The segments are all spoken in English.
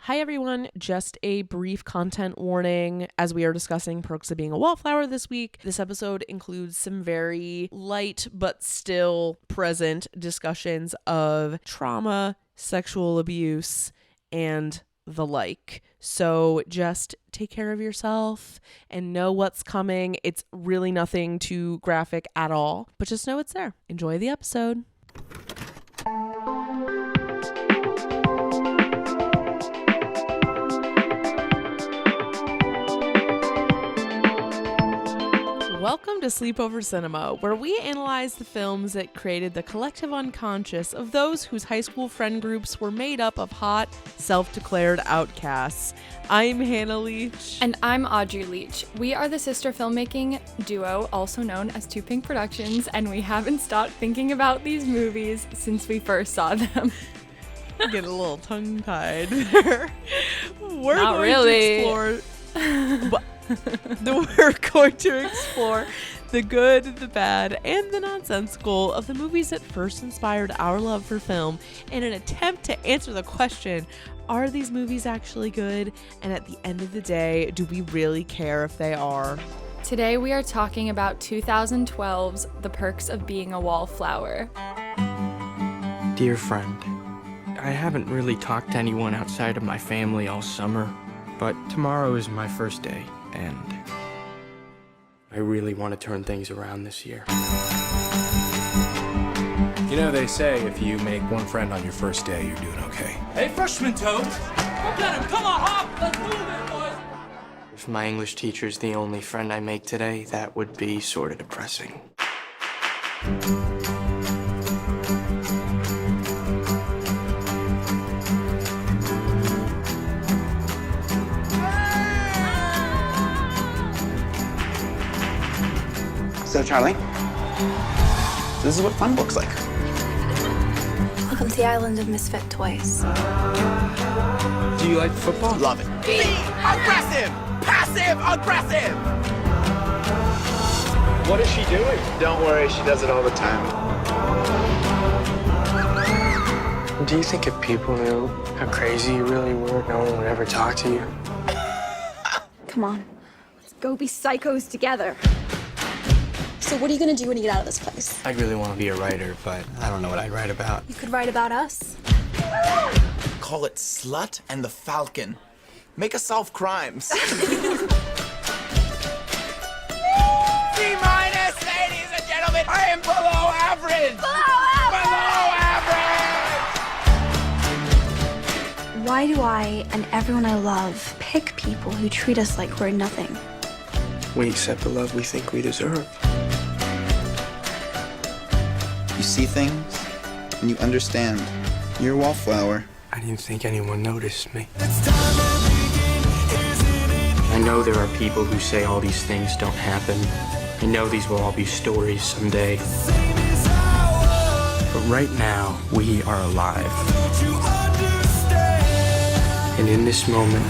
Hi everyone, just a brief content warning as we are discussing perks of being a wallflower this week. This episode includes some very light but still present discussions of trauma, sexual abuse, and the like. So just take care of yourself and know what's coming. It's really nothing too graphic at all, but just know it's there. Enjoy the episode. Welcome to Sleepover Cinema, where we analyze the films that created the collective unconscious of those whose high school friend groups were made up of hot, self-declared outcasts. I'm Hannah Leach. And I'm Audrey Leach. We are the sister filmmaking duo, also known as Two Pink Productions, and we haven't stopped thinking about these movies since we first saw them. Get a little tongue-tied there. Not really. We're going to explore the good, the bad, and the nonsensical of the movies that first inspired our love for film in an attempt to answer the question, are these movies actually good? And at the end of the day, do we really care if they are? Today we are talking about 2012's The Perks of Being a Wallflower. Dear friend, I haven't really talked to anyone outside of my family all summer, but tomorrow is my first day. And I really want to turn things around this year. You know, they say if you make one friend on your first day, you're doing okay. Hey, freshman toad! Go get him! Come on, hop! Let's move it, boys! If my English teacher's the only friend I make today, that would be sort of depressing. So, Charlie, this is what fun looks like. Welcome to the island of misfit toys. Do you like football? Love it. Be aggressive! Passive aggressive! What is she doing? Don't worry, she does it all the time. Do you think if people knew how crazy you really were, no one would ever talk to you? Come on, let's go be psychos together. So what are you gonna do when you get out of this place? I really want to be a writer, but I don't know what I'd write about. You could write about us. Call it Slut and the Falcon. Make us solve crimes. C-, ladies and gentlemen, I am below average! Below average! Why do I and everyone I love pick people who treat us like we're nothing? We accept the love we think we deserve. You see things, and you understand. You're a wallflower. I didn't think anyone noticed me. I know there are people who say all these things don't happen. I know these will all be stories someday. But right now, we are alive. And in this moment,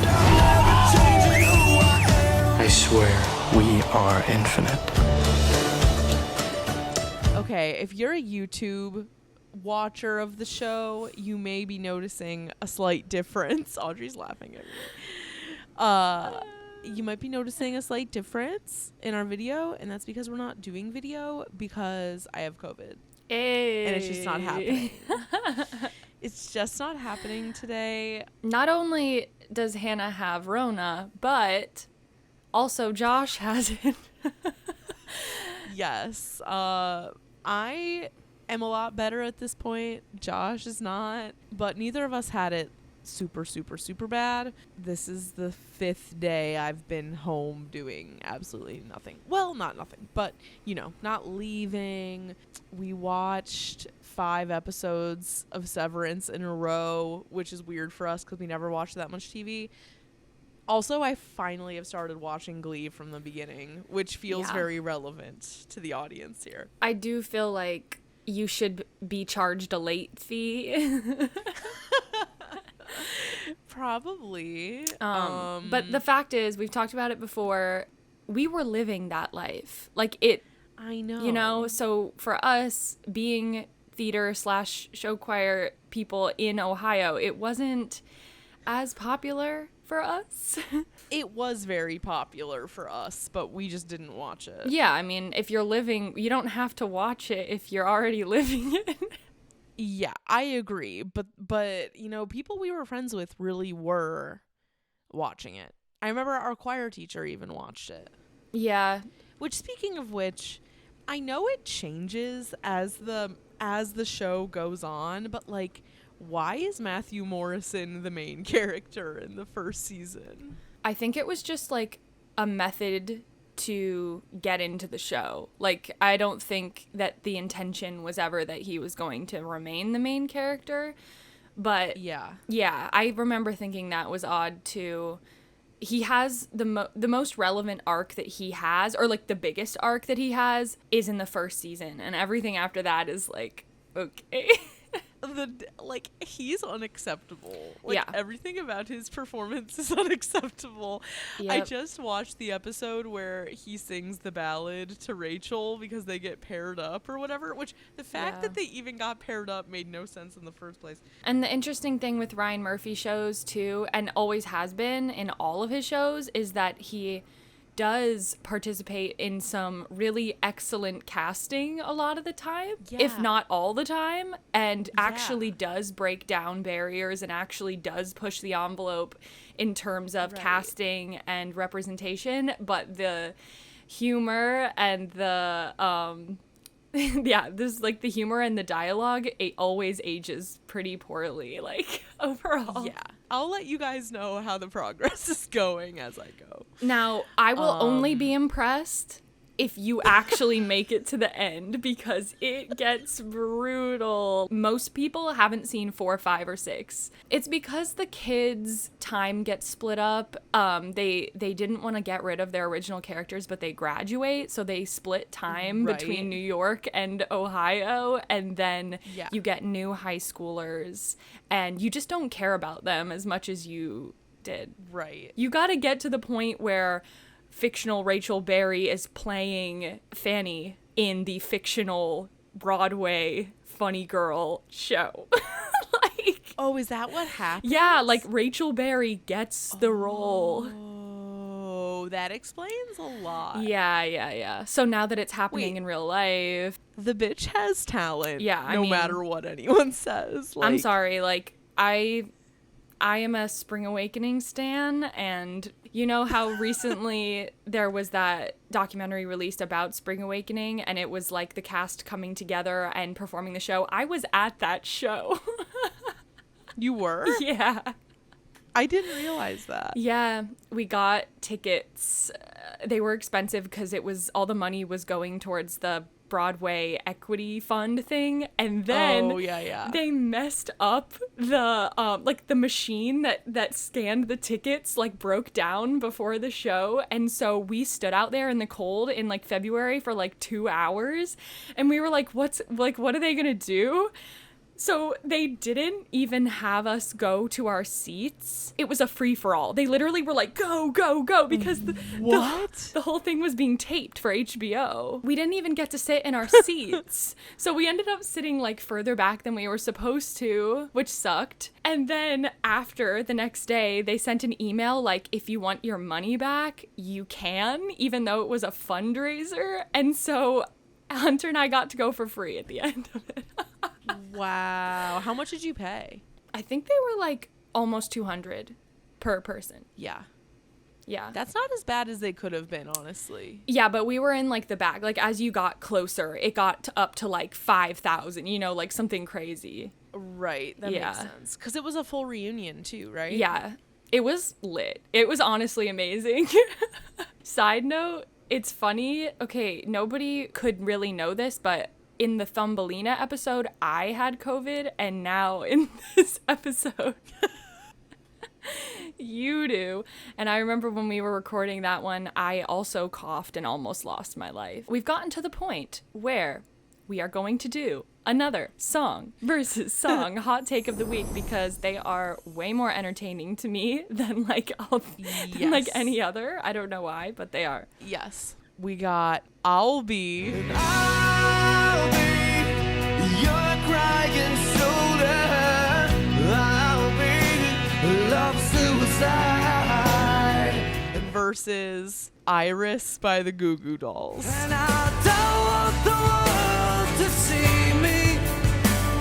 I swear, we are infinite. Okay, if you're a YouTube watcher of the show, you may be noticing a slight difference. Audrey's laughing at me. You might be noticing a slight difference in our video, and that's because we're not doing video because I have COVID. Hey. And it's just not happening. It's just not happening today. Not only does Hannah have Rona, but also Josh has it. Yes. I am a lot better at this point. Josh is not. But neither of us had it super, super, super bad. This is the 5th day I've been home doing absolutely nothing. Well, not nothing, but, you know, not leaving. We watched 5 episodes of Severance in a row, which is weird for us because we never watched that much TV. Also, I finally have started watching Glee from the beginning, which feels very relevant to the audience here. I do feel like you should be charged a late fee. Probably. But the fact is, we've talked about it before, we were living that life. Like it, I know. You know, so for us being theater / show choir people in Ohio, it wasn't as popular for us. It was very popular for us, but we just didn't watch it. Yeah, I mean, if you're living, you don't have to watch it if you're already living it. Yeah, I agree. But you know, people we were friends with really were watching it. I remember our choir teacher even watched it. Yeah. Which, speaking of which, I know it changes as the show goes on, but like, why is Matthew Morrison the main character in the first season? I think it was just like a method to get into the show. Like, I don't think that the intention was ever that he was going to remain the main character. But yeah, I remember thinking that was odd too. He has the most relevant arc that he has, or like the biggest arc that he has, is in the first season, and everything after that is like, okay. He's unacceptable. Like, yeah, everything about his performance is unacceptable. Yep. I just watched the episode where he sings the ballad to Rachel because they get paired up or whatever, which the fact that they even got paired up made no sense in the first place. And the interesting thing with Ryan Murphy shows too, and always has been in all of his shows, is that he does participate in some really excellent casting a lot of the time, if not all the time, and actually does break down barriers and actually does push the envelope in terms of casting and representation. But the humor and the this like the humor and the dialogue, it always ages pretty poorly, like, overall. Yeah, I'll let you guys know how the progress is going as I go. Now, I will only be impressed if you actually make it to the end, because it gets brutal. Most people haven't seen 4, 5, or 6. It's because the kids' time gets split up. They didn't want to get rid of their original characters, but they graduate, so they split time between New York and Ohio, and then you get new high schoolers, and you just don't care about them as much as you did. Right. You got to get to the point where fictional Rachel Berry is playing Fanny in the fictional Broadway Funny Girl show. Oh, is that what happened? Yeah, like Rachel Berry gets the role. Oh, that explains a lot. Yeah. So now that it's happening in real life, the bitch has talent. Yeah, I no mean, matter what anyone says. Like, I'm sorry, like, I am a Spring Awakening stan, and you know how recently there was that documentary released about Spring Awakening, and it was like the cast coming together and performing the show. I was at that show. You were? Yeah. I didn't realize that. Yeah, we got tickets. They were expensive because it was all the money was going towards the Broadway equity fund thing, and then they messed up the like the machine that scanned the tickets, like, broke down before the show, and so we stood out there in the cold in like February for like 2 hours, and we were like, what are they gonna do? So they didn't even have us go to our seats. It was a free-for-all. They literally were like, go, go, go, because the whole thing was being taped for HBO. We didn't even get to sit in our seats. So we ended up sitting like further back than we were supposed to, which sucked. And then after, the next day, they sent an email like, if you want your money back, you can, even though it was a fundraiser. And so Hunter and I got to go for free at the end of it. Wow. How much did you pay? I think they were like almost $200 per person. Yeah. Yeah. That's not as bad as they could have been, honestly. Yeah, but we were in like the back. Like, as you got closer, it got up to like 5,000, you know, like something crazy. Right. That makes sense. Because it was a full reunion too, right? Yeah. It was lit. It was honestly amazing. Side note, it's funny. Okay, nobody could really know this, but in the Thumbelina episode, I had COVID, and now in this episode, you do. And I remember when we were recording that one, I also coughed and almost lost my life. We've gotten to the point where we are going to do another song versus song hot take of the week, because they are way more entertaining to me than like any other. I don't know why, but they are. Yes. We got I'll Be your crying shoulder. I'll be love versus Iris by the Goo Goo Dolls. And I don't want the world to see me,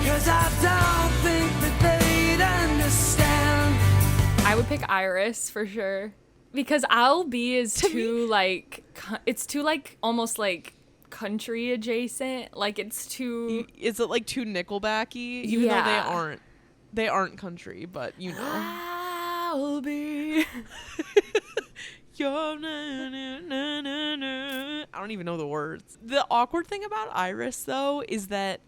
'cause I don't think that they'd understand. I would pick Iris for sure. Because I'll Be is too, like, it's too, like, almost, like, country adjacent. Like, it's too... Is it, like, too Nickelbacky? Even though they aren't country, but you know. I'll be... I don't even know the words. The awkward thing about Iris, though, is that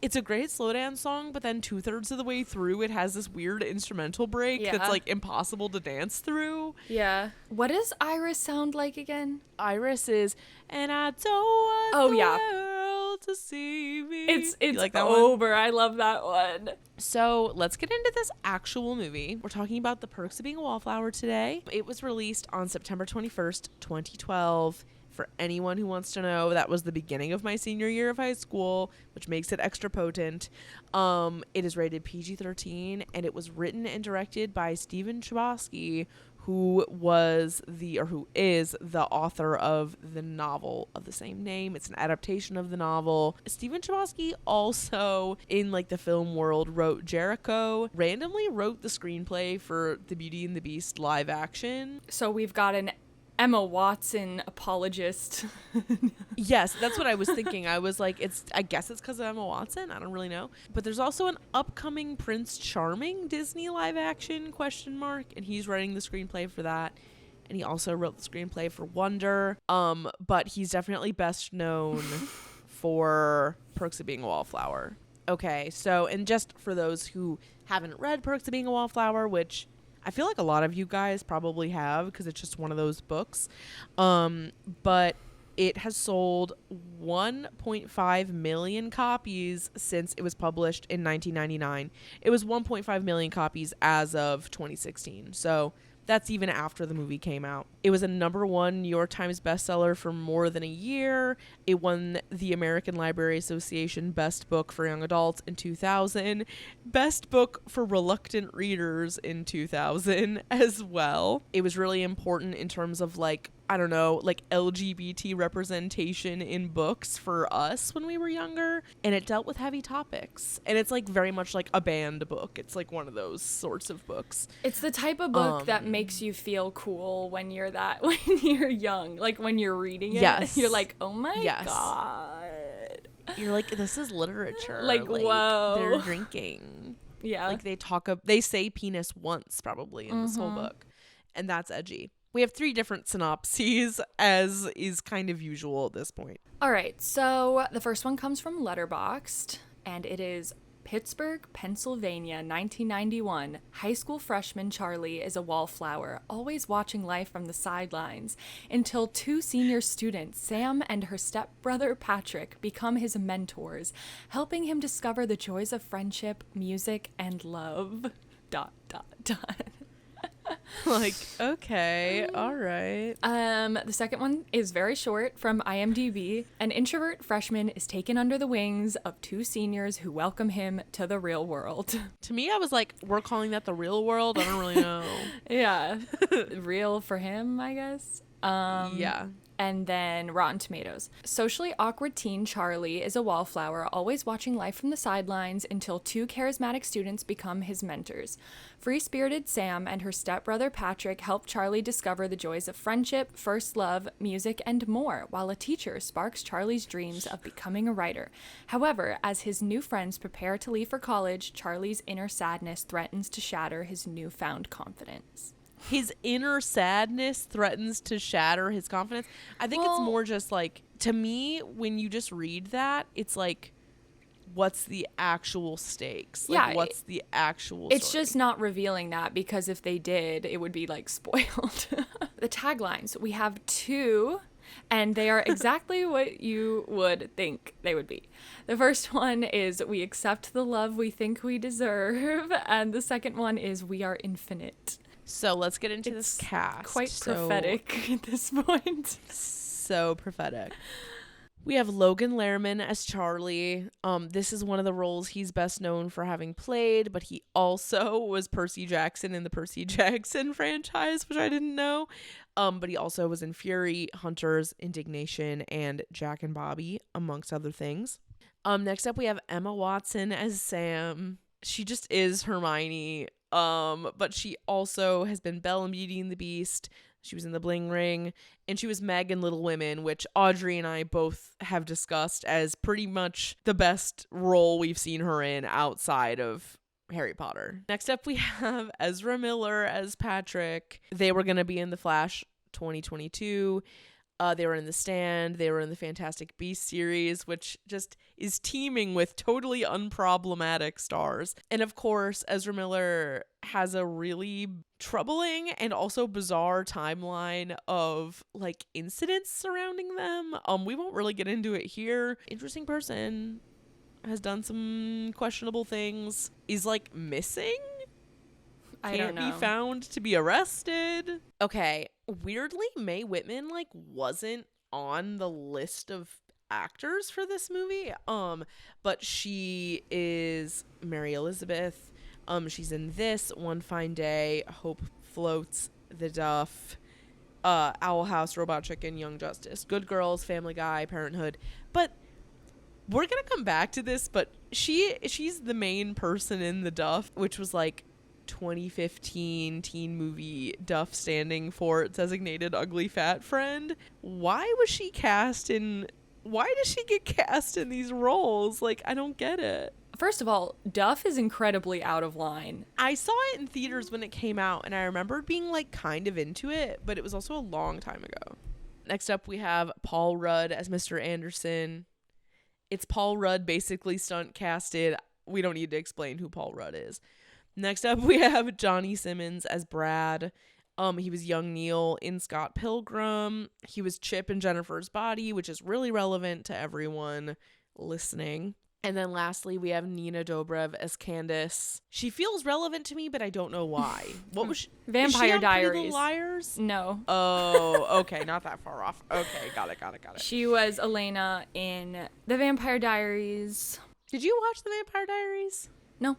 it's a great slow dance song, but then 2/3 of the way through, it has this weird instrumental break that's, like, impossible to dance through. Yeah. What does Iris sound like again? Iris is, and I don't want the world to see me. It's like that over. one? I love that one. So let's get into this actual movie. We're talking about The Perks of Being a Wallflower today. It was released on September 21st, 2012. For anyone who wants to know, that was the beginning of my senior year of high school, which makes it extra potent. It is rated PG-13, and it was written and directed by Stephen Chbosky, who is the author of the novel of the same name. It's an adaptation of the novel. Stephen Chbosky also, in like the film world, wrote Jericho, randomly wrote the screenplay for the Beauty and the Beast live action. So we've got an Emma Watson apologist. Yes, that's what I was thinking. I was like, I guess it's because of Emma Watson. I don't really know. But there's also an upcoming Prince Charming Disney live action ? And he's writing the screenplay for that. And he also wrote the screenplay for Wonder. But he's definitely best known for Perks of Being a Wallflower. Okay, so, and just for those who haven't read Perks of Being a Wallflower, which I feel like a lot of you guys probably have because it's just one of those books. But it has sold 1.5 million copies since it was published in 1999. It was 1.5 million copies as of 2016. So that's even after the movie came out. It was a #1 New York Times bestseller for more than a year. It won the American Library Association Best Book for Young Adults in 2000, Best Book for Reluctant Readers in 2000 as well. It was really important in terms of like, I don't know, like LGBT representation in books for us when we were younger. And it dealt with heavy topics. And it's like very much like a banned book. It's like one of those sorts of books. It's the type of book that makes you feel cool when you're young. Like when you're reading it, yes. You're like, oh my yes. God. You're like, this is literature. Like whoa. They're drinking. Yeah. Like they say penis once probably in this whole book. And that's edgy. We have 3 different synopses, as is kind of usual at this point. All right, so the first one comes from Letterboxd, and it is Pittsburgh, Pennsylvania, 1991. High school freshman Charlie is a wallflower, always watching life from the sidelines, until 2 senior students, Sam and her stepbrother Patrick, become his mentors, helping him discover the joys of friendship, music, and love. ... Like, okay, all right. The second one is very short from IMDb. An introvert freshman is taken under the wings of 2 seniors who welcome him to the real world. To me, I was like, we're calling that the real world? I don't really know. Yeah. Real for him, I guess. Yeah. And then Rotten Tomatoes. Socially awkward teen Charlie is a wallflower, always watching life from the sidelines until 2 charismatic students become his mentors. Free-spirited Sam and her stepbrother Patrick help Charlie discover the joys of friendship, first love, music, and more, while a teacher sparks Charlie's dreams of becoming a writer. However, as his new friends prepare to leave for college, Charlie's inner sadness threatens to shatter his newfound confidence. His inner sadness threatens to shatter his confidence. I think it's more just like, to me, when you just read that, it's like, what's the actual stakes? Like, yeah, what's the actual It's story? just not revealing that, because if they did, it would be like spoiled. The taglines, we have 2, and they are exactly what you would think they would be. The first one is, we accept the love we think we deserve. And the second one is, we are infinite. So let's get into this cast. Quite prophetic at this point. So prophetic. We have Logan Lerman as Charlie. This is one of the roles he's best known for having played, but he also was Percy Jackson in the Percy Jackson franchise, which I didn't know. But he also was in Fury, Hunters, Indignation, and Jack and Bobby, amongst other things. Next up, we have Emma Watson as Sam. She just is Hermione. But she also has been Belle in Beauty and the Beast. She was in The Bling Ring, and she was Meg in Little Women, which Audrey and I both have discussed as pretty much the best role we've seen her in outside of Harry Potter. Next up, we have Ezra Miller as Patrick. They were going to be in The Flash 2022. They were in The Stand. They were in the Fantastic Beasts series, which just is teeming with totally unproblematic stars. And of course, Ezra Miller has a really troubling and also bizarre timeline of like incidents surrounding them. We won't really get into it here. Interesting person, has done some questionable things, is like missing. Can't be found to be arrested. Okay, weirdly, Mae Whitman like wasn't on the list of actors for this movie. But she is Mary Elizabeth. She's in this, One Fine Day, Hope Floats, The Duff, Owl House, Robot Chicken, Young Justice, Good Girls, Family Guy, Parenthood. But we're gonna come back to this. But she's the main person in The Duff, which was like 2015 teen movie Duff standing for designated ugly fat friend. Why does she get cast in these roles? Like, I don't get it. First of all, Duff is incredibly out of line. I saw it in theaters when it came out, and I remember being like kind of into it, but it was also a long time ago. Next up, we have Paul Rudd as Mr. Anderson. It's Paul Rudd basically stunt casted. We don't need to explain who Paul Rudd is. Next up, we have Johnny Simmons as Brad. He was young Neil in Scott Pilgrim. He was Chip in Jennifer's Body, which is really relevant to everyone listening. And then lastly, we have Nina Dobrev as Candace. She feels relevant to me, but I don't know why. What was she? Vampire is she on Diaries. Pretty Little Liars? No. Oh, okay, not that far off. Okay, got it. She was Elena in The Vampire Diaries. Did you watch The Vampire Diaries? No.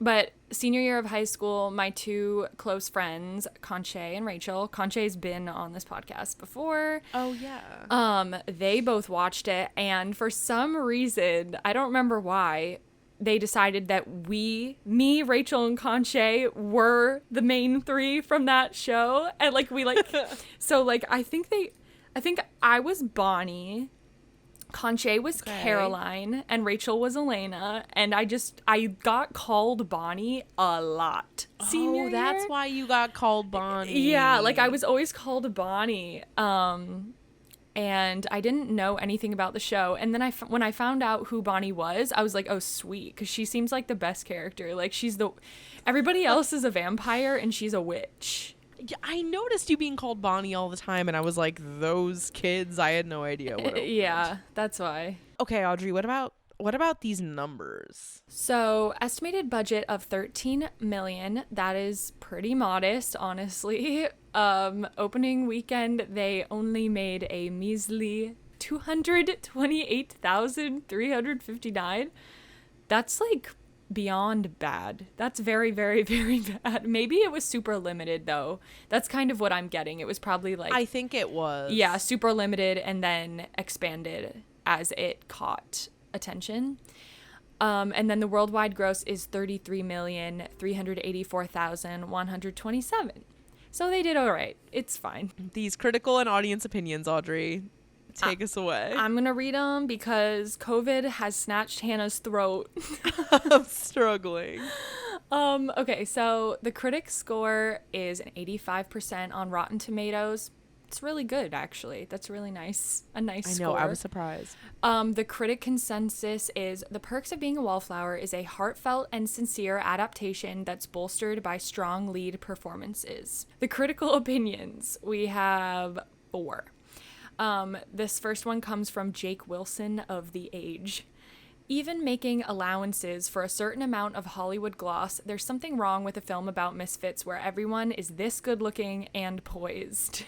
But senior year of high school, my two close friends, Conche and Rachel, Conche's been on this podcast before. Oh, yeah. They both watched it, and for some reason, I don't remember why, they decided that me, Rachel, and Conche were the main three from that show. And like so like I think I was Bonnie, Conche was Caroline, and Rachel was Elena, and I got called Bonnie a lot. Senior that's year. why you got called Bonnie. Yeah, like I was always called Bonnie. And I didn't know anything about the show. And then when I found out who Bonnie was, I was like, oh, sweet, because she seems like the best character. Like everybody else is a vampire, and she's a witch. Yeah, I noticed you being called Bonnie all the time, and I was like, those kids, I had no idea what it Yeah, was. that's why. Okay, Audrey, what about these numbers? So, estimated budget of $13 million. That is pretty modest, honestly. Opening weekend, they only made a measly $228,359. That's like beyond bad. That's very, very, very bad. Maybe it was super limited though. That's kind of what I'm getting. It was probably like, I think it was. Yeah, super limited and then expanded as it caught attention. And then the worldwide gross is $33,384,127. So they did all right. It's fine. These critical and audience opinions, Audrey, take us away. I'm going to read them because COVID has snatched Hannah's throat. I'm struggling. Okay, so the critic score is an 85% on Rotten Tomatoes. It's really good, actually. That's really nice. A nice score. I know, I was surprised. The critic consensus is The Perks of Being a Wallflower is a heartfelt and sincere adaptation that's bolstered by strong lead performances. The critical opinions, we have 4. This first one comes from Jake Wilson of The Age. Even making allowances for a certain amount of Hollywood gloss, there's something wrong with a film about misfits where everyone is this good looking and poised.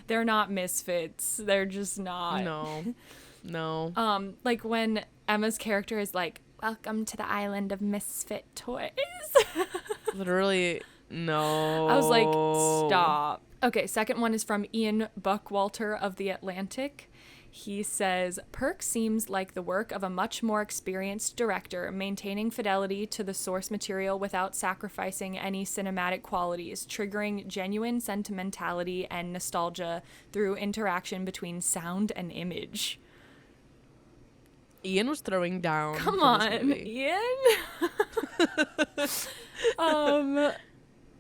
They're not misfits. They're just not. No. No. Like when Emma's character is like, welcome to the island of misfit toys. Literally, no. I was like, stop. Okay, second one is from Ian Buckwalter of The Atlantic. He says, Perk seems like the work of a much more experienced director, maintaining fidelity to the source material without sacrificing any cinematic qualities, triggering genuine sentimentality and nostalgia through interaction between sound and image. Ian was throwing down. Come on, Ian.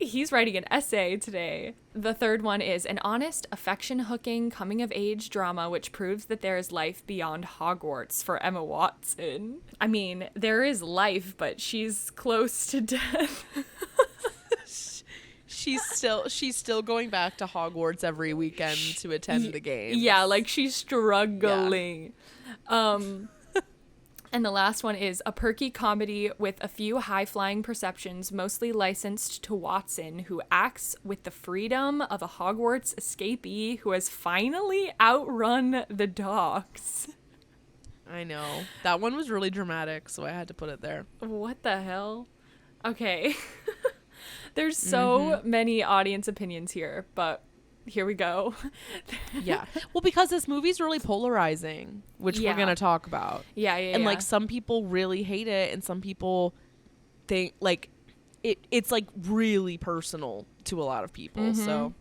He's writing an essay today. The third one is an honest, affection-hooking, coming-of-age drama which proves that there is life beyond Hogwarts for Emma Watson. I mean, there is life, but she's close to death. She's still going back to Hogwarts every weekend to attend the games. Yeah, like she's struggling. Yeah. And the last one is a perky comedy with a few high-flying perceptions, mostly licensed to Watson, who acts with the freedom of a Hogwarts escapee who has finally outrun the dogs. I know. That one was really dramatic, so I had to put it there. What the hell? Okay. There's so many audience opinions here, but here we go. Yeah. Well, because this movie's really polarizing, which we're going to talk about. Yeah. And like some people really hate it and some people think like it's like really personal to a lot of people. So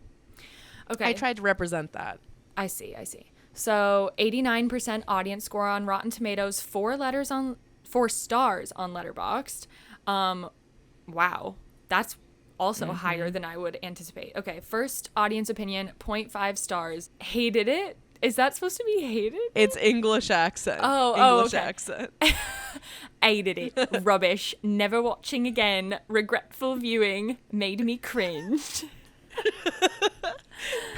okay. I tried to represent that. I see. So 89% audience score on Rotten Tomatoes, 4 stars on Letterboxd. Wow. That's also higher than I would anticipate. Okay, first audience opinion, 0.5 stars. Hated it? Is that supposed to be hated? It's English accent. English accent. Hated it. Rubbish. Never watching again. Regretful viewing. Made me cringe.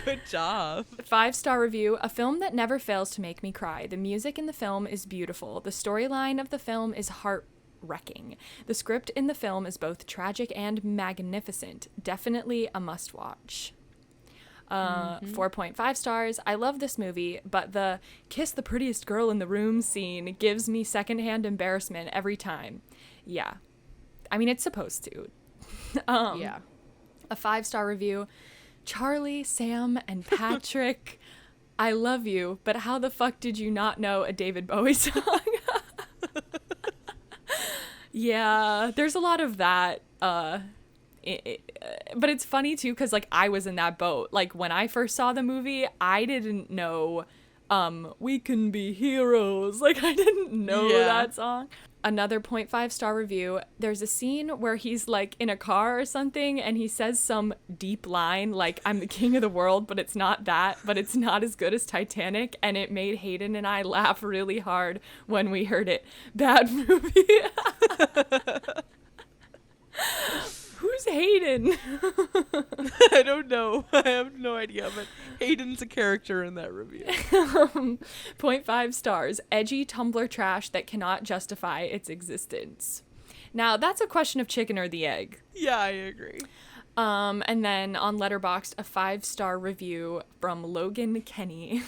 Good job. 5-star review. A film that never fails to make me cry. The music in the film is beautiful. The storyline of the film is heart-wrecking. The script in the film is both tragic and magnificent. Definitely a must-watch. 4.5 stars. I love this movie, but the kiss the prettiest girl in the room scene gives me secondhand embarrassment every time. Yeah. I mean, it's supposed to. Yeah. A 5-star review. Charlie, Sam, and Patrick, I love you, but how the fuck did you not know a David Bowie song? Yeah, there's a lot of that. But it's funny too, because like I was in that boat. Like when I first saw the movie, I didn't know We Can Be Heroes. Like I didn't know that song. Another 0.5-star review. There's a scene where he's like in a car or something and he says some deep line like, I'm the king of the world, but it's not that, but it's not as good as Titanic, and it made Hayden and I laugh really hard when we heard it. Bad movie. Who's Hayden? I don't know. I have no idea, but Hayden's a character in that review. 0.5 stars. Edgy Tumblr trash that cannot justify its existence. Now, that's a question of chicken or the egg. Yeah, I agree. And then on Letterboxd, a 5-star review from Logan Kenny.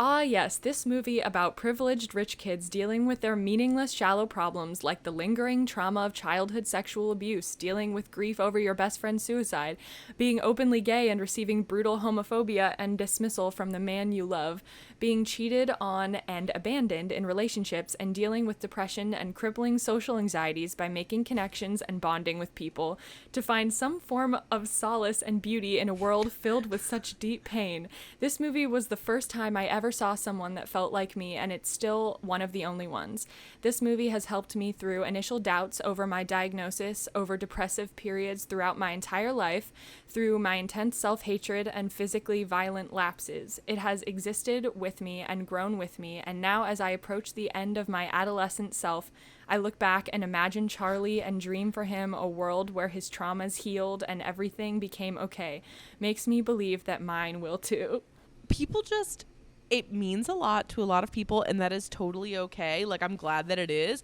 Ah, yes, this movie about privileged rich kids dealing with their meaningless, shallow problems like the lingering trauma of childhood sexual abuse, dealing with grief over your best friend's suicide, being openly gay and receiving brutal homophobia and dismissal from the man you love, being cheated on and abandoned in relationships, and dealing with depression and crippling social anxieties by making connections and bonding with people, to find some form of solace and beauty in a world filled with such deep pain. This movie was the first time I ever saw someone that felt like me, and it's still one of the only ones. This movie has helped me through initial doubts over my diagnosis, over depressive periods throughout my entire life, through my intense self-hatred and physically violent lapses. It has existed with me and grown with me, and now as I approach the end of my adolescent self, I look back and imagine Charlie and dream for him a world where his traumas healed and everything became okay. Makes me believe that mine will too. It means a lot to a lot of people, and that is totally okay. Like, I'm glad that it is.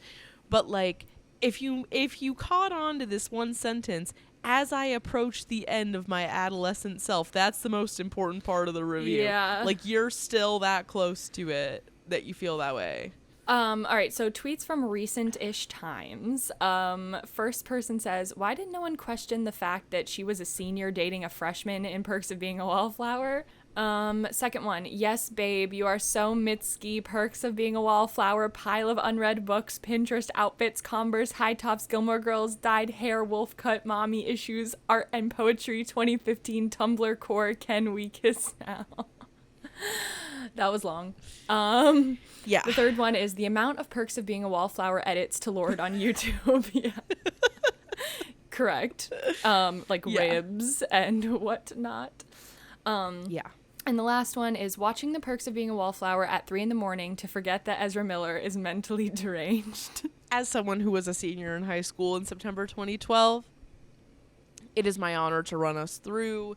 But, like, if you caught on to this one sentence, as I approach the end of my adolescent self, that's the most important part of the review. Yeah. Like, you're still that close to it. that you feel that way. All right, so tweets from recent-ish times. First person says, why did no one question the fact that she was a senior dating a freshman in Perks of Being a Wallflower? Second one, yes, babe, you are so Mitski, Perks of Being a Wallflower, pile of unread books, Pinterest outfits, Converse, high tops, Gilmore Girls, dyed hair, wolf cut, mommy issues, art and poetry, 2015, Tumblr core, can we kiss now? That was long. Yeah. The third one is the amount of Perks of Being a Wallflower edits to Lord on YouTube. Yeah. Correct. Like ribs and whatnot. Yeah. And the last one is watching the Perks of Being a Wallflower at 3 a.m. to forget that Ezra Miller is mentally deranged. As someone who was a senior in high school in September 2012, it is my honor to run us through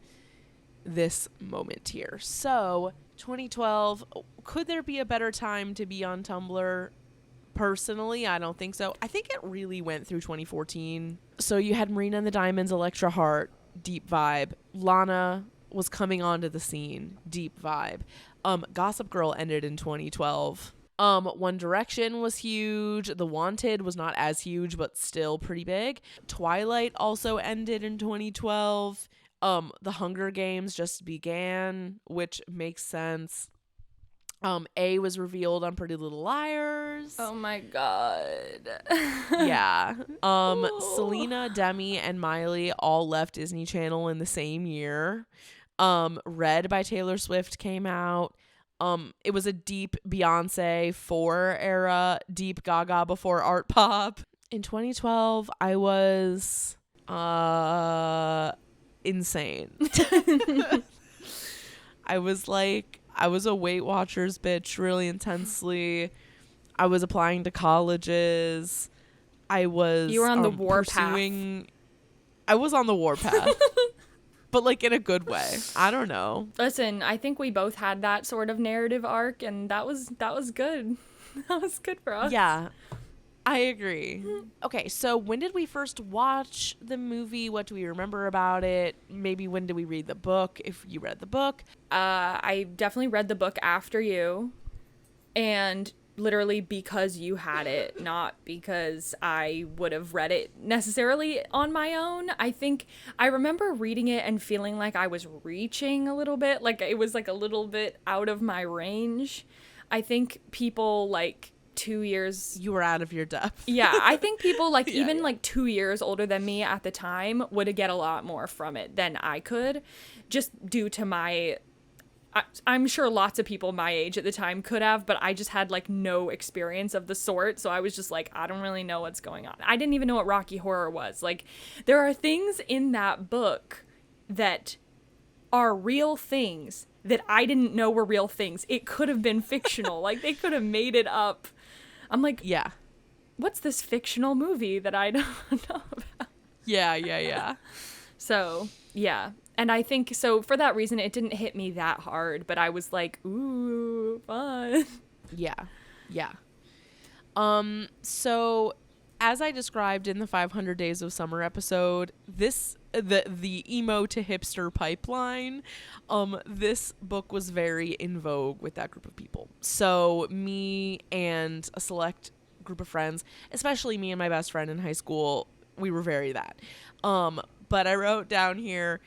this moment here. So, 2012, could there be a better time to be on Tumblr? Personally, I don't think so. I think it really went through 2014. So you had Marina and the Diamonds, Electra Heart, deep vibe. Lana was coming onto the scene, deep vibe. Gossip Girl ended in 2012. One Direction was huge. The Wanted was not as huge, but still pretty big. Twilight also ended in 2012. The Hunger Games just began, which makes sense. A was revealed on Pretty Little Liars. Oh my god. Yeah. Selena, Demi, and Miley all left Disney Channel in the same year. Red by Taylor Swift came out. It was a deep Beyonce 4 era, deep Gaga before art pop. In 2012, I was insane. I was a Weight Watchers bitch really intensely. I was applying to colleges. You were on the warpath. I was on the warpath. But like in a good way. I don't know. Listen, I think we both had that sort of narrative arc, and that was good. That was good for us. Yeah. I agree. Okay, so when did we first watch the movie? What do we remember about it? Maybe when did we read the book, if you read the book? I definitely read the book after you, and literally because you had it, not because I would have read it necessarily on my own. I think I remember reading it and feeling like I was reaching a little bit, like it was like a little bit out of my range. I think people like 2 years, you were out of your depth. Yeah, I think people like even like 2 years older than me at the time would get a lot more from it than I could, just due to my I'm sure lots of people my age at the time could have, but I just had like no experience of the sort, so I was just like, I don't really know what's going on. I didn't even know what Rocky Horror was. Like, there are things in that book that are real things that I didn't know were real things. It could have been fictional. Like, they could have made it up. I'm like, yeah, what's this fictional movie that I don't know about? Yeah. So, yeah. And I think, so for that reason, it didn't hit me that hard, but I was like, ooh, fun. Yeah. So as I described in the 500 Days of Summer episode, the emo to hipster pipeline, this book was very in vogue with that group of people. So me and a select group of friends, especially me and my best friend in high school, we were very that. But I wrote down here,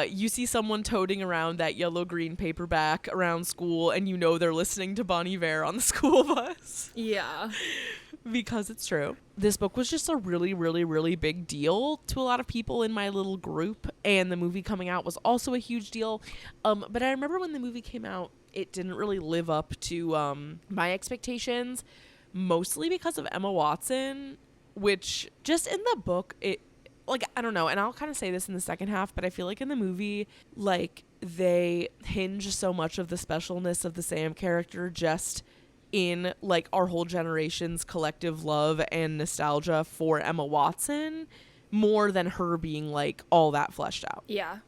you see someone toting around that yellow-green paperback around school, and you know they're listening to Bon Iver on the school bus. Yeah. Because it's true. This book was just a really, really, really big deal to a lot of people in my little group, and the movie coming out was also a huge deal. But I remember when the movie came out, it didn't really live up to my expectations, mostly because of Emma Watson, which just in the book, I don't know, and I'll kind of say this in the second half, but I feel like in the movie, like, they hinge so much of the specialness of the Sam character just in, like, our whole generation's collective love and nostalgia for Emma Watson, more than her being, like, all that fleshed out. Yeah.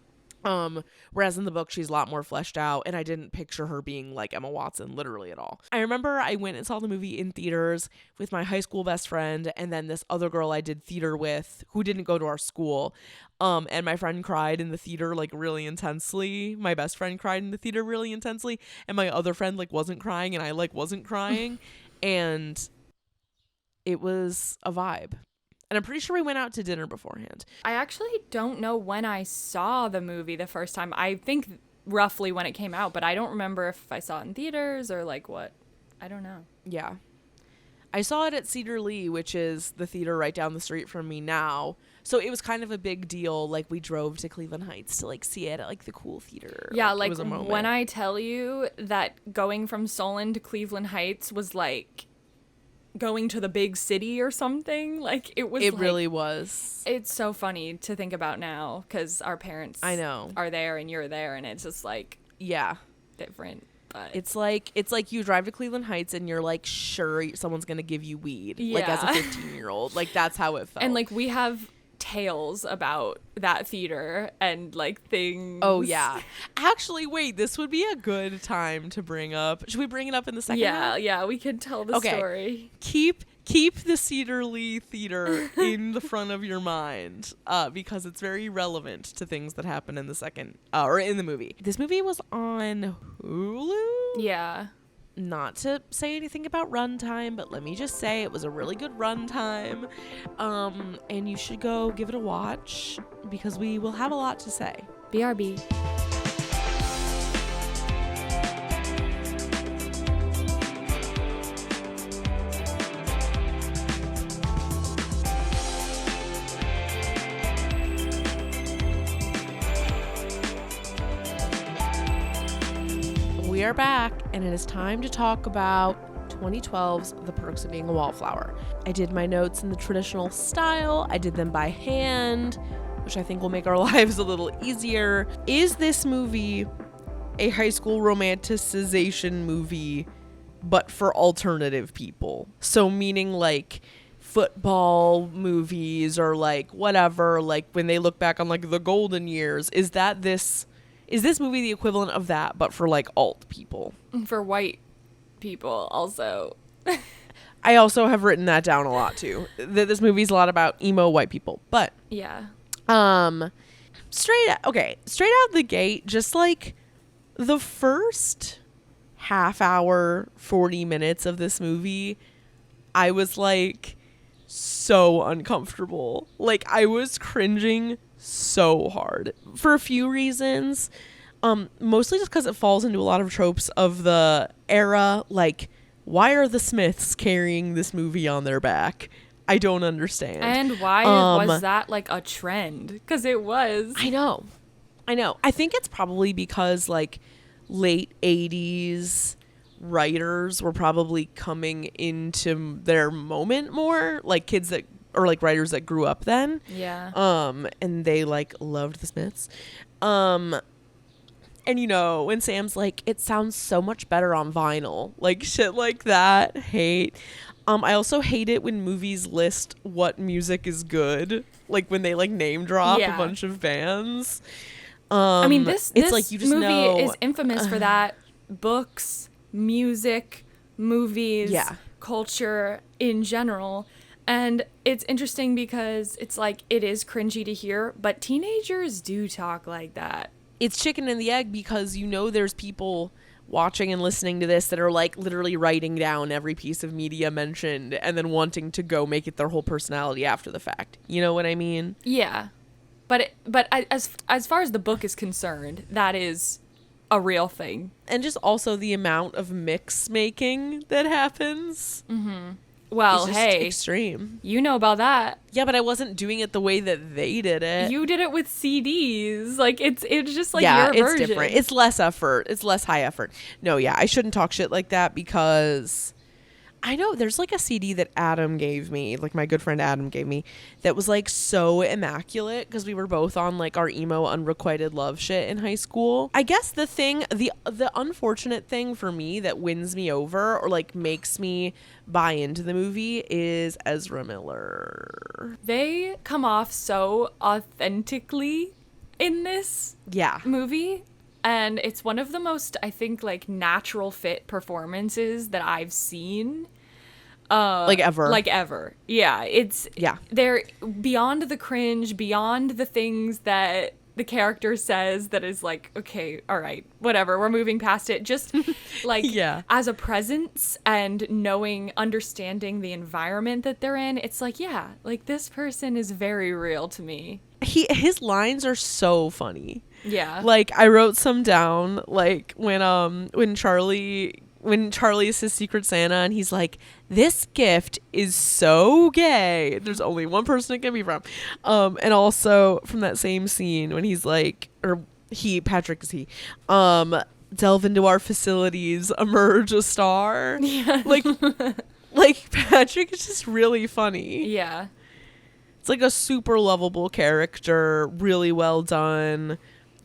Whereas in the book, she's a lot more fleshed out, and I didn't picture her being like Emma Watson literally at all. I remember I went and saw the movie in theaters with my high school best friend and then this other girl I did theater with who didn't go to our school. And my friend cried in the theater like really intensely. My best friend cried in the theater really intensely, and my other friend like wasn't crying, and I like wasn't crying. And it was a vibe. And I'm pretty sure we went out to dinner beforehand. I actually don't know when I saw the movie the first time. I think roughly when it came out, but I don't remember if I saw it in theaters or like what. I don't know. Yeah. I saw it at Cedar Lee, which is the theater right down the street from me now. So it was kind of a big deal. Like, we drove to Cleveland Heights to like see it at like the cool theater. Yeah, like it was a moment. When I tell you that going from Solon to Cleveland Heights was like going to the big city or something, like it was. It like, really was. It's so funny to think about now because our parents, I know, are there and you're there, and it's just like different. But it's like you drive to Cleveland Heights and you're like sure someone's gonna give you weed, like as a 15-year-old, like that's how it felt. And like we have tales about that theater and like things. Oh yeah, actually wait, this would be a good time to bring up. Should we bring it up in the second one? Yeah, we could tell the story. Keep the Cedar Lee Theater in the front of your mind, because it's very relevant to things that happen in the second or in the movie. This movie was on Hulu. Yeah. Not to say anything about runtime, but let me just say it was a really good runtime. And you should go give it a watch because we will have a lot to say. BRB. We are back, and it is time to talk about 2012's The Perks of Being a Wallflower. I did my notes in the traditional style. I did them by hand, which I think will make our lives a little easier. Is this movie a high school romanticization movie, but for alternative people? So meaning like football movies or like whatever, like when they look back on like the golden years, is this movie the equivalent of that, but for like alt people? For white people also. I also have written that down a lot too. This movie's a lot about emo white people. But yeah. Straight out the gate, just like the first half hour, 40 minutes of this movie, I was like so uncomfortable. Like I was cringing so hard for a few reasons, mostly just because it falls into a lot of tropes of the era. Like, why are the Smiths carrying this movie on their back? I don't understand. And why was that like a trend? Because it was. I know. I think it's probably because like late 80s writers were probably coming into their moment more, like kids that or like writers that grew up then. Yeah. And they like loved the Smiths. And you know, when Sam's like, it sounds so much better on vinyl, like shit like that. Hate. I also hate it when movies list what music is good, like when they like name drop a bunch of bands. I mean, this like you just movie is infamous for that. Books, music, movies, culture in general. And it's interesting because it's like, it is cringy to hear, but teenagers do talk like that. It's chicken and the egg because, you know, there's people watching and listening to this that are like literally writing down every piece of media mentioned and then wanting to go make it their whole personality after the fact. You know what I mean? Yeah. But as far as the book is concerned, that is a real thing. And just also the amount of mix making that happens. Mm-hmm. Well, hey, extreme. You know about that. Yeah, but I wasn't doing it the way that they did it. You did it with CDs. Like it's just like your version. It's different. It's less effort. It's less high effort. No, yeah, I shouldn't talk shit like that because I know there's like a CD that Adam gave me, like my good friend Adam gave me, that was like so immaculate because we were both on like our emo unrequited love shit in high school. I guess the unfortunate thing for me that wins me over or like makes me buy into the movie is Ezra Miller. They come off so authentically in this movie. And it's one of the most, I think, like, natural fit performances that I've seen. Like ever. Yeah. They're beyond the cringe, beyond the things that the character says that is like, okay, all right, whatever, we're moving past it. Just like as a presence and understanding the environment that they're in, it's like, yeah, like this person is very real to me. His lines are so funny. Yeah. Like I wrote some down, like when Charlie is his Secret Santa and he's like, this gift is so gay. There's only one person it can be from. And also from that same scene when he's like, Patrick is he, delve into our facilities, emerge a star. Yeah. Like Patrick is just really funny. Yeah. It's like a super lovable character, really well done,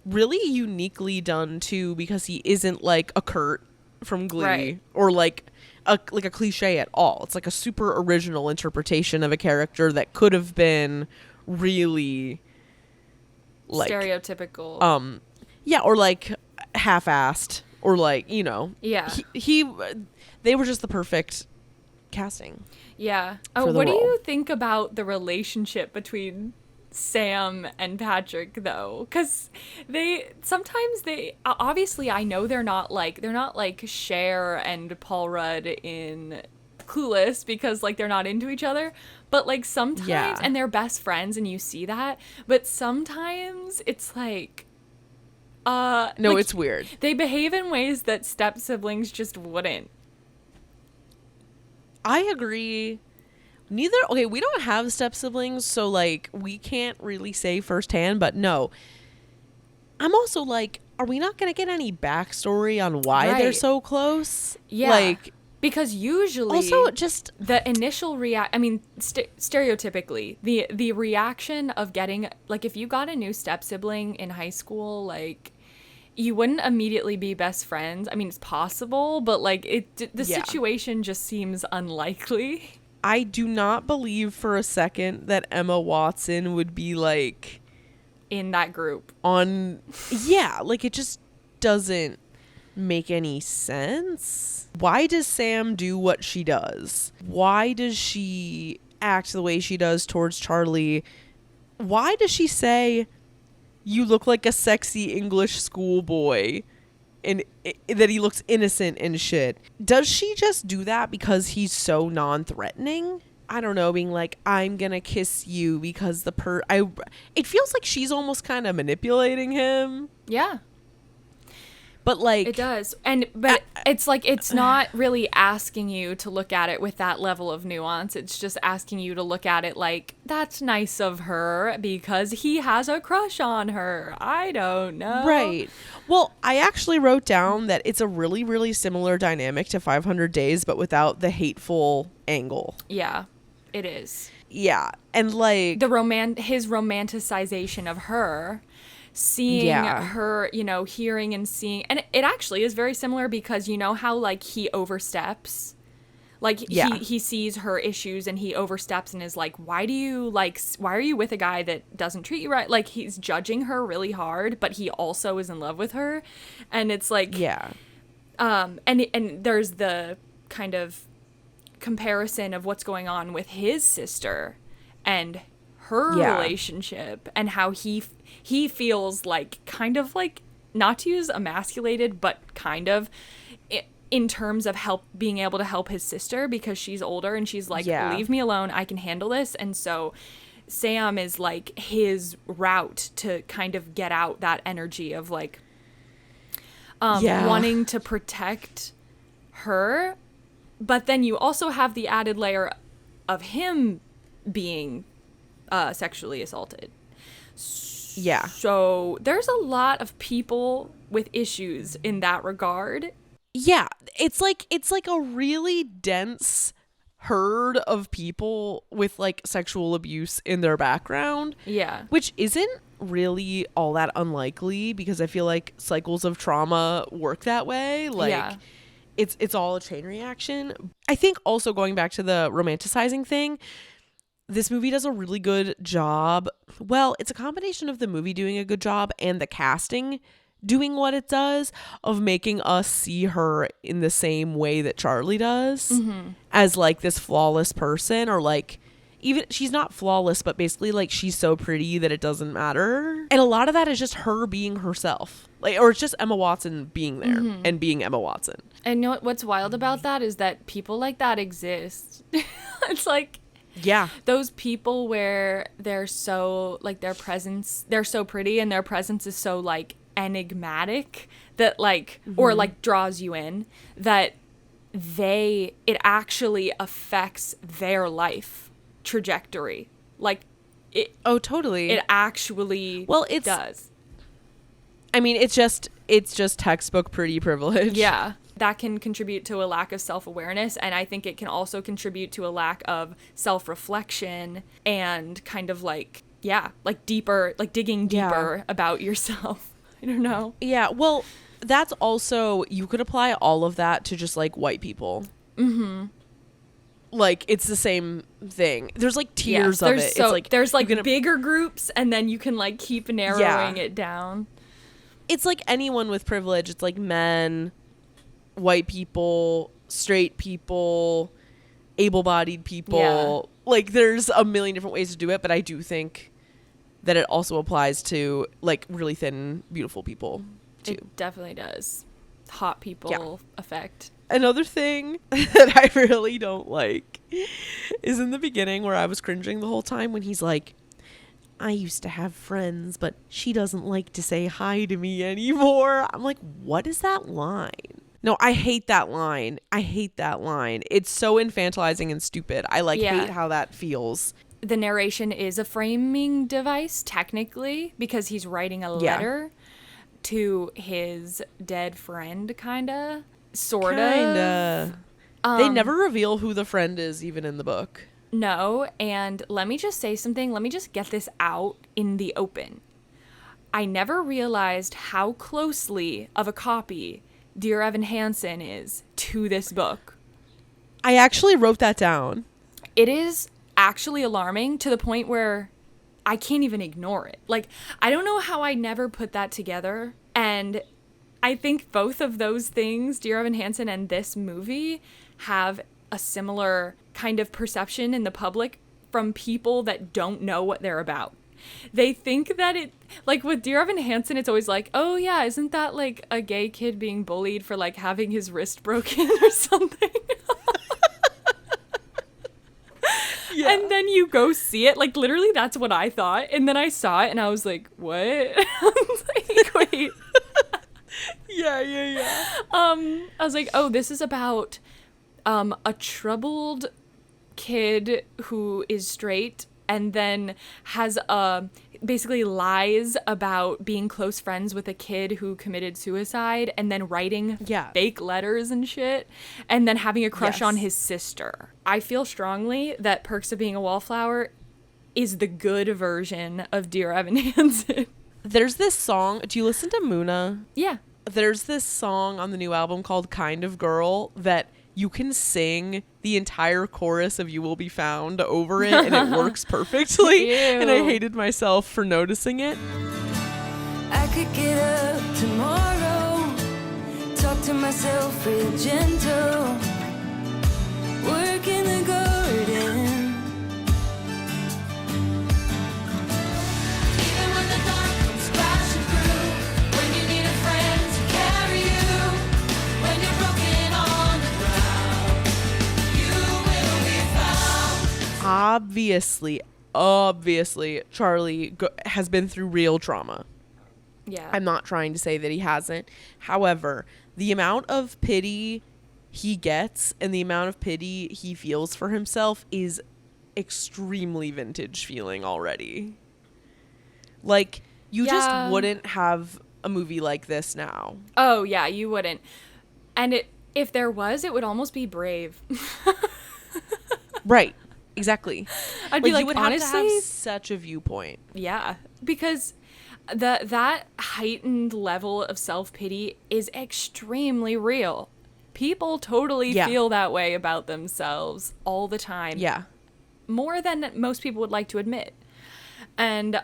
really uniquely done too, because he isn't like a Kurt from Glee or like a cliche at all. It's like a super original interpretation of a character that could have been really like stereotypical. Or like half-assed or like, you know. Yeah. They were just the perfect casting. Yeah. Oh, what do you think about the relationship between Sam and Patrick though? Because sometimes obviously I know they're not like Cher and Paul Rudd in Clueless, because like they're not into each other, but like sometimes and they're best friends and you see that, but sometimes it's like it's weird. They behave in ways that step siblings just wouldn't. I agree. We don't have step siblings, so like we can't really say firsthand, but no. I'm also like, are we not going to get any backstory on why they're so close? Yeah. Like, because usually also just the initial stereotypically, the reaction of getting, like, if you got a new step sibling in high school, like, you wouldn't immediately be best friends. I mean, it's possible, but like the situation just seems unlikely. I do not believe for a second that Emma Watson would be like in that group. Like it just doesn't make any sense. Why does Sam do what she does? Why does she act the way she does towards Charlie? Why does she say, you look like a sexy English schoolboy, and that he looks innocent and shit? Does she just do that because he's so non-threatening? I don't know, being like, I'm gonna kiss you because it feels like she's almost kind of manipulating him. Yeah. But like it does. But it's like, it's not really asking you to look at it with that level of nuance. It's just asking you to look at it like, that's nice of her because he has a crush on her. I don't know. Right. Well, I actually wrote down that it's a really, really similar dynamic to 500 Days, but without the hateful angle. Yeah, it is. Yeah. And like his romanticization of her, seeing her, you know, hearing and seeing, and it actually is very similar because you know how like he oversteps, like he sees her issues and he oversteps and is like, why are you with a guy that doesn't treat you right? Like he's judging her really hard, but he also is in love with her, and it's like and there's the kind of comparison of what's going on with his sister and her relationship and how he feels like, kind of like, not to use emasculated, but kind of in terms of being able to help his sister because she's older and she's like, leave me alone, I can handle this. And so Sam is like his route to kind of get out that energy of like wanting to protect her. But then you also have the added layer of him being sexually assaulted. Yeah. So there's a lot of people with issues in that regard. Yeah. It's like a really dense herd of people with like sexual abuse in their background. Yeah. Which isn't really all that unlikely because I feel like cycles of trauma work that way. Like it's all a chain reaction. I think also going back to the romanticizing thing, this movie does a really good job. Well, it's a combination of the movie doing a good job and the casting doing what it does of making us see her in the same way that Charlie does, as like this flawless person, or like, even she's not flawless, but basically like she's so pretty that it doesn't matter. And a lot of that is just her being herself, like, or it's just Emma Watson being there and being Emma Watson. And you know what's wild about that is that people like that exist. It's like, yeah, those people where they're so like, their presence, they're so pretty and their presence is so like enigmatic that like, or like draws you in, that it actually affects their life trajectory. Like it, oh totally, it actually does. I mean, it's just textbook pretty privilege. Yeah, that can contribute to a lack of self-awareness, and I think it can also contribute to a lack of self-reflection and kind of like, like deeper, like digging deeper about yourself. I don't know. Yeah, well, that's also, you could apply all of that to just like white people. Like, it's the same thing. There's like tiers of it. So, it's like there's like bigger groups, and then you can like keep narrowing it down. It's like anyone with privilege. It's like men, white people, straight people, able-bodied people. Like, there's a million different ways to do it, but I do think that it also applies to like really thin, beautiful people too. It definitely does. Hot people effect. Another thing that I really don't like is in the beginning, where I was cringing the whole time, when he's like, I used to have friends, but she doesn't like to say hi to me anymore. I'm like, what is that line? No, I hate that line. I hate that line. It's so infantilizing and stupid. I hate how that feels. The narration is a framing device, technically, because he's writing a letter to his dead friend, kinda. Sort of. They never reveal who the friend is, even in the book. No, and let me just say something. Let me just get this out in the open. I never realized how closely of a copy Dear Evan Hansen is to this book. I actually wrote that down. It is actually alarming to the point where I can't even ignore it. Like, I don't know how I never put that together, and I think both of those things, Dear Evan Hansen and this movie, have a similar kind of perception in the public from people that don't know what they're about. They think that it, like with Dear Evan Hansen, it's always like, oh yeah, isn't that like a gay kid being bullied for like having his wrist broken or something? And then you go see it, like literally that's what I thought. And then I saw it and I was like, what? I was like, wait. I was like, oh, this is about a troubled kid who is straight and then has basically lies about being close friends with a kid who committed suicide, and then writing fake letters and shit, and then having a crush on his sister. I feel strongly that Perks of Being a Wallflower is the good version of Dear Evan Hansen. There's this song. Do you listen to Muna? Yeah. There's this song on the new album called Kind of Girl that you can sing the entire chorus of You Will Be Found over it, and it works perfectly. And I hated myself for noticing it. I could get up tomorrow, talk to myself real gentle, work in the garden. Even when the dark comes crashing through, when you need a friend to carry you, when you're broken on the ground, you will be found. Obviously, Charlie has been through real trauma. Yeah. I'm not trying to say that he hasn't. However, the amount of pity he gets and the amount of pity he feels for himself is extremely vintage feeling already. Like, you just wouldn't have a movie like this now. Oh, yeah, you wouldn't. And if there was, it would almost be Brave. Right. Exactly. I'd be like, you would honestly, have to have such a viewpoint. Yeah, because that heightened level of self-pity is extremely real. People totally feel that way about themselves all the time. Yeah. more than most people would like to admit. And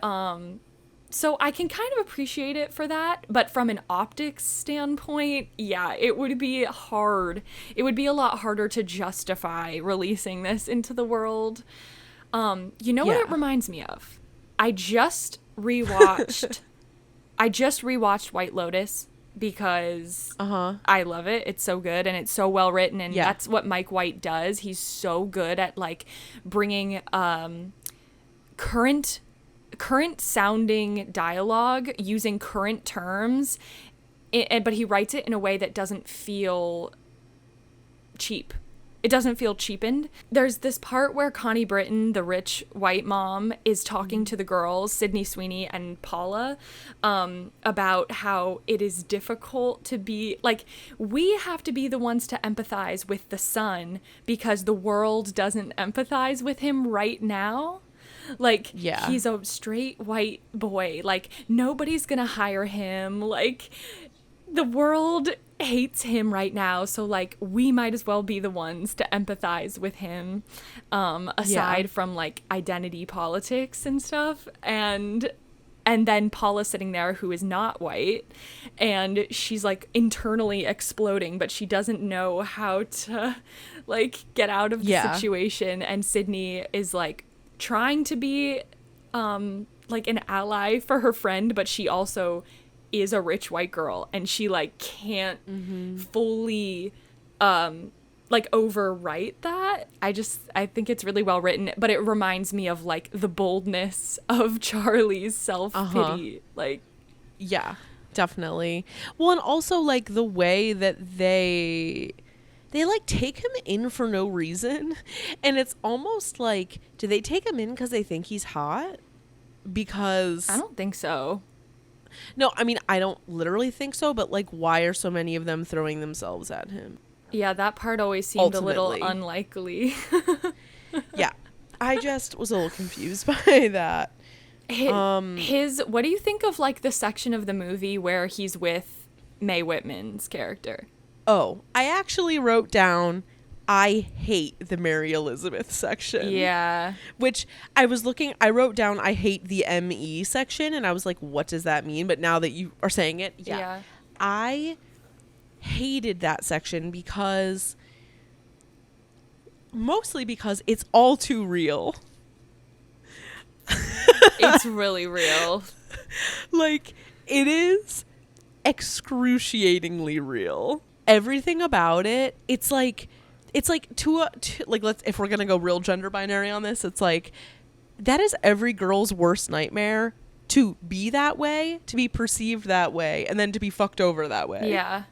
so I can kind of appreciate it for that, but from an optics standpoint, yeah, it would be hard. It would be a lot harder to justify releasing this into the world. You know what it reminds me of? I just rewatched White Lotus because I love it. It's so good and it's so well written, and that's what Mike White does. He's so good at like bringing current sounding dialogue using current terms, but he writes it in a way that doesn't feel cheap. It doesn't feel cheapened. There's this part where Connie Britton, the rich white mom, is talking to the girls, Sydney Sweeney and Paula, about how it is difficult to be, like, we have to be the ones to empathize with the son because the world doesn't empathize with him right now. Like, he's a straight white boy. Like, nobody's gonna hire him. Like, the world hates him right now. So, like, we might as well be the ones to empathize with him, aside from, like, identity politics and stuff. And then Paula sitting there, who is not white, and she's, like, internally exploding, but she doesn't know how to, like, get out of the situation. And Sydney is, like, trying to be like an ally for her friend, but she also is a rich white girl, and she like can't fully like overwrite that. I think it's really well written, but it reminds me of like the boldness of Charlie's self-pity. Like, yeah, definitely. Well, and also like the way that they like take him in for no reason, and it's almost like, do they take him in because they think he's hot? Because I don't think so. No, I mean, I don't literally think so, but like, why are so many of them throwing themselves at him? Yeah, that part always seemed a little unlikely. Yeah, I just was a little confused by that. What do you think of like the section of the movie where he's with Mae Whitman's character? Oh, I actually wrote down, I hate the Mary Elizabeth section. Yeah. Which I wrote down, I hate the ME section, and I was like, what does that mean? But now that you are saying it, yeah. I hated that section mostly because it's all too real. It's really real. Like, it is excruciatingly real. Everything about it, it's like if we're gonna go real gender binary on this, it's like that is every girl's worst nightmare, to be that way, to be perceived that way, and then to be fucked over that way. Yeah.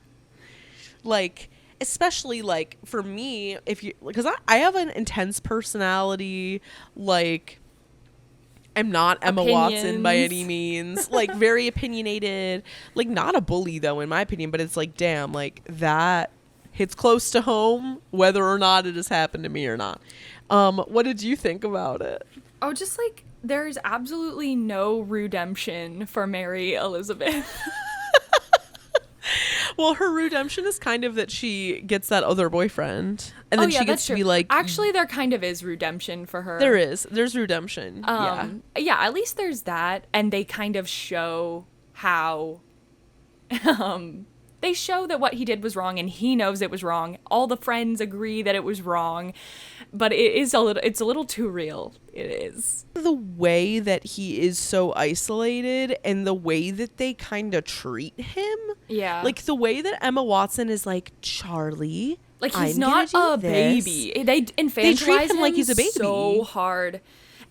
Like, especially like for me, because I have an intense personality, like I'm not Emma Watson by any means. Like, very opinionated. Like, not a bully, though, in my opinion. But it's like, damn, like, that hits close to home, whether or not it has happened to me or not. What did you think about it? Oh, just, like, there's absolutely no redemption for Mary Elizabeth. Well, her redemption is kind of that she gets that other boyfriend. And then she gets to be like... Actually, there kind of is redemption for her. There's redemption. Yeah, at least there's that. And they kind of show how... they show that what he did was wrong, and he knows it was wrong. All the friends agree that it was wrong. But it's a little too real. It is. The way that he is so isolated, and the way that they kind of treat him. Yeah. Like, the way that Emma Watson is like, Charlie, like, he's not a baby. They infantilize him like he's a baby so hard.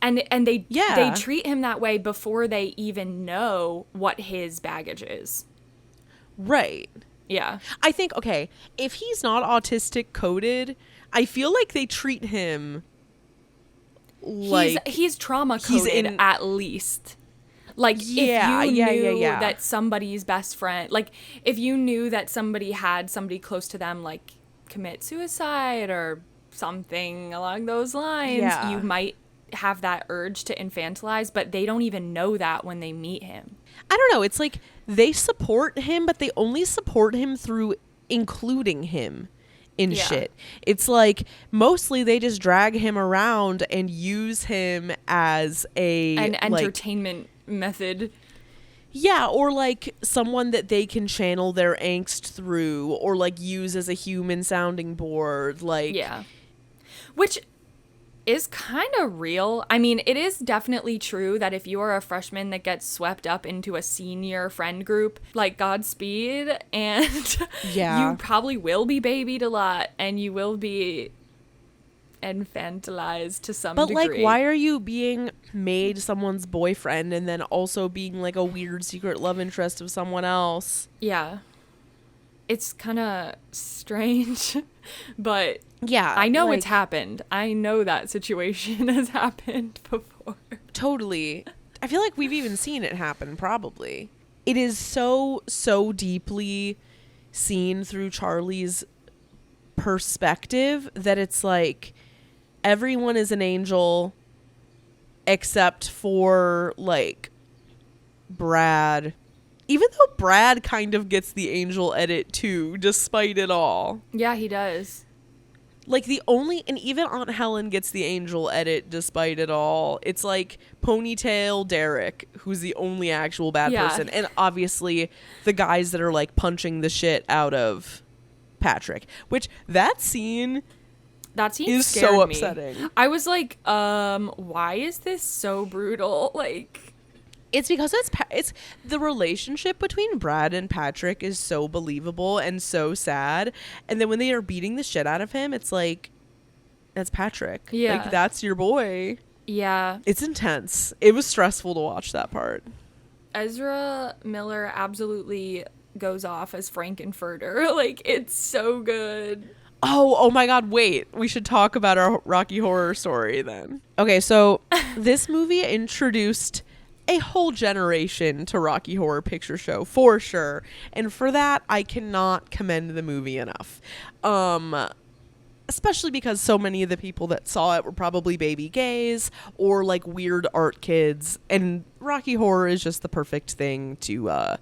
And they treat him that way before they even know what his baggage is. Right. Yeah. I think, okay, if he's not autistic coded, I feel like they treat him like he's trauma coded at least. Like, if you knew that somebody's best friend, like, if you knew that somebody had somebody close to them, like, commit suicide or something along those lines, you might have that urge to infantilize, but they don't even know that when they meet him. I don't know. It's like they support him, but they only support him through including him in shit. It's like mostly they just drag him around and use him as an entertainment method. Yeah, or like someone that they can channel their angst through, or like use as a human sounding board. Like, yeah, which is kind of real. I mean, it is definitely true that if you are a freshman that gets swept up into a senior friend group, like Godspeed, and you probably will be babied a lot, and you will be infantilized to some degree. But like, why are you being made someone's boyfriend and then also being like a weird secret love interest of someone else? Yeah, it's kind of strange, but yeah, I know it's happened. I know that situation has happened before. Totally. I feel like we've even seen it happen, probably. It is so deeply seen through Charlie's perspective that it's like everyone is an angel except for like Brad. Even though Brad kind of gets the angel edit too, despite it all. Yeah, he does. Like and even Aunt Helen gets the angel edit despite it all. It's like Ponytail Derek, who's the only actual bad person. And obviously the guys that are like punching the shit out of Patrick. Which that scene is so upsetting. I was like, why is this so brutal? Like, it's because it's the relationship between Brad and Patrick is so believable and so sad, and then when they are beating the shit out of him, it's like, that's Patrick. Yeah, like that's your boy. Yeah, it's intense. It was stressful to watch that part. Ezra Miller absolutely goes off as Frankenfurter. Like, it's so good. Oh my God, wait. We should talk about our Rocky Horror Story then. Okay, so this movie introduced a whole generation to Rocky Horror Picture Show, for sure. And for that, I cannot commend the movie enough. Especially because so many of the people that saw it were probably baby gays or like weird art kids. And Rocky Horror is just the perfect thing to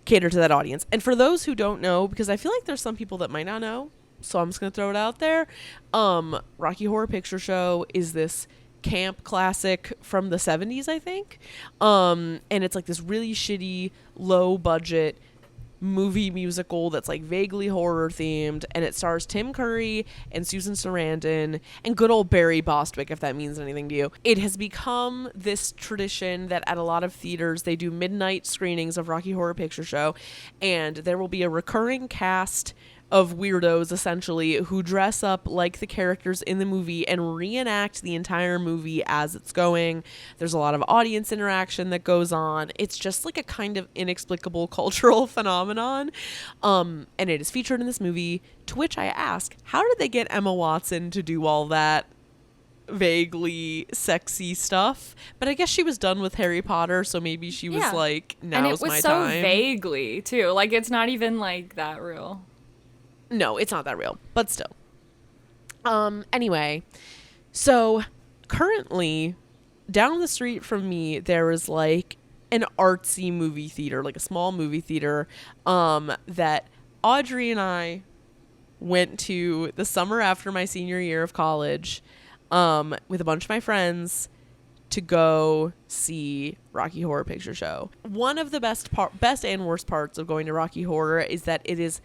cater to that audience. And for those who don't know, because I feel like there's some people that might not know, so I'm just going to throw it out there. Rocky Horror Picture Show is this camp classic from the 70s, I think. And it's like this really shitty, low budget movie musical that's like vaguely horror themed, and it stars Tim Curry and Susan Sarandon and good old Barry Bostwick, if that means anything to you. It has become this tradition that at a lot of theaters they do midnight screenings of Rocky Horror Picture Show, and there will be a recurring cast of weirdos essentially who dress up like the characters in the movie and reenact the entire movie as it's going. There's a lot of audience interaction that goes on. It's just like a kind of inexplicable cultural phenomenon. And it is featured in this movie, to which I ask, how did they get Emma Watson to do all that vaguely sexy stuff? But I guess she was done with Harry Potter, so maybe she was like, now's my time. And it was so vaguely too. Like, it's not even like that real. No, it's not that real, but still. Anyway, so currently down the street from me, there is like an artsy movie theater, like a small movie theater, that Audrey and I went to the summer after my senior year of college, with a bunch of my friends to go see Rocky Horror Picture Show. One of the best and worst parts of going to Rocky Horror is that it is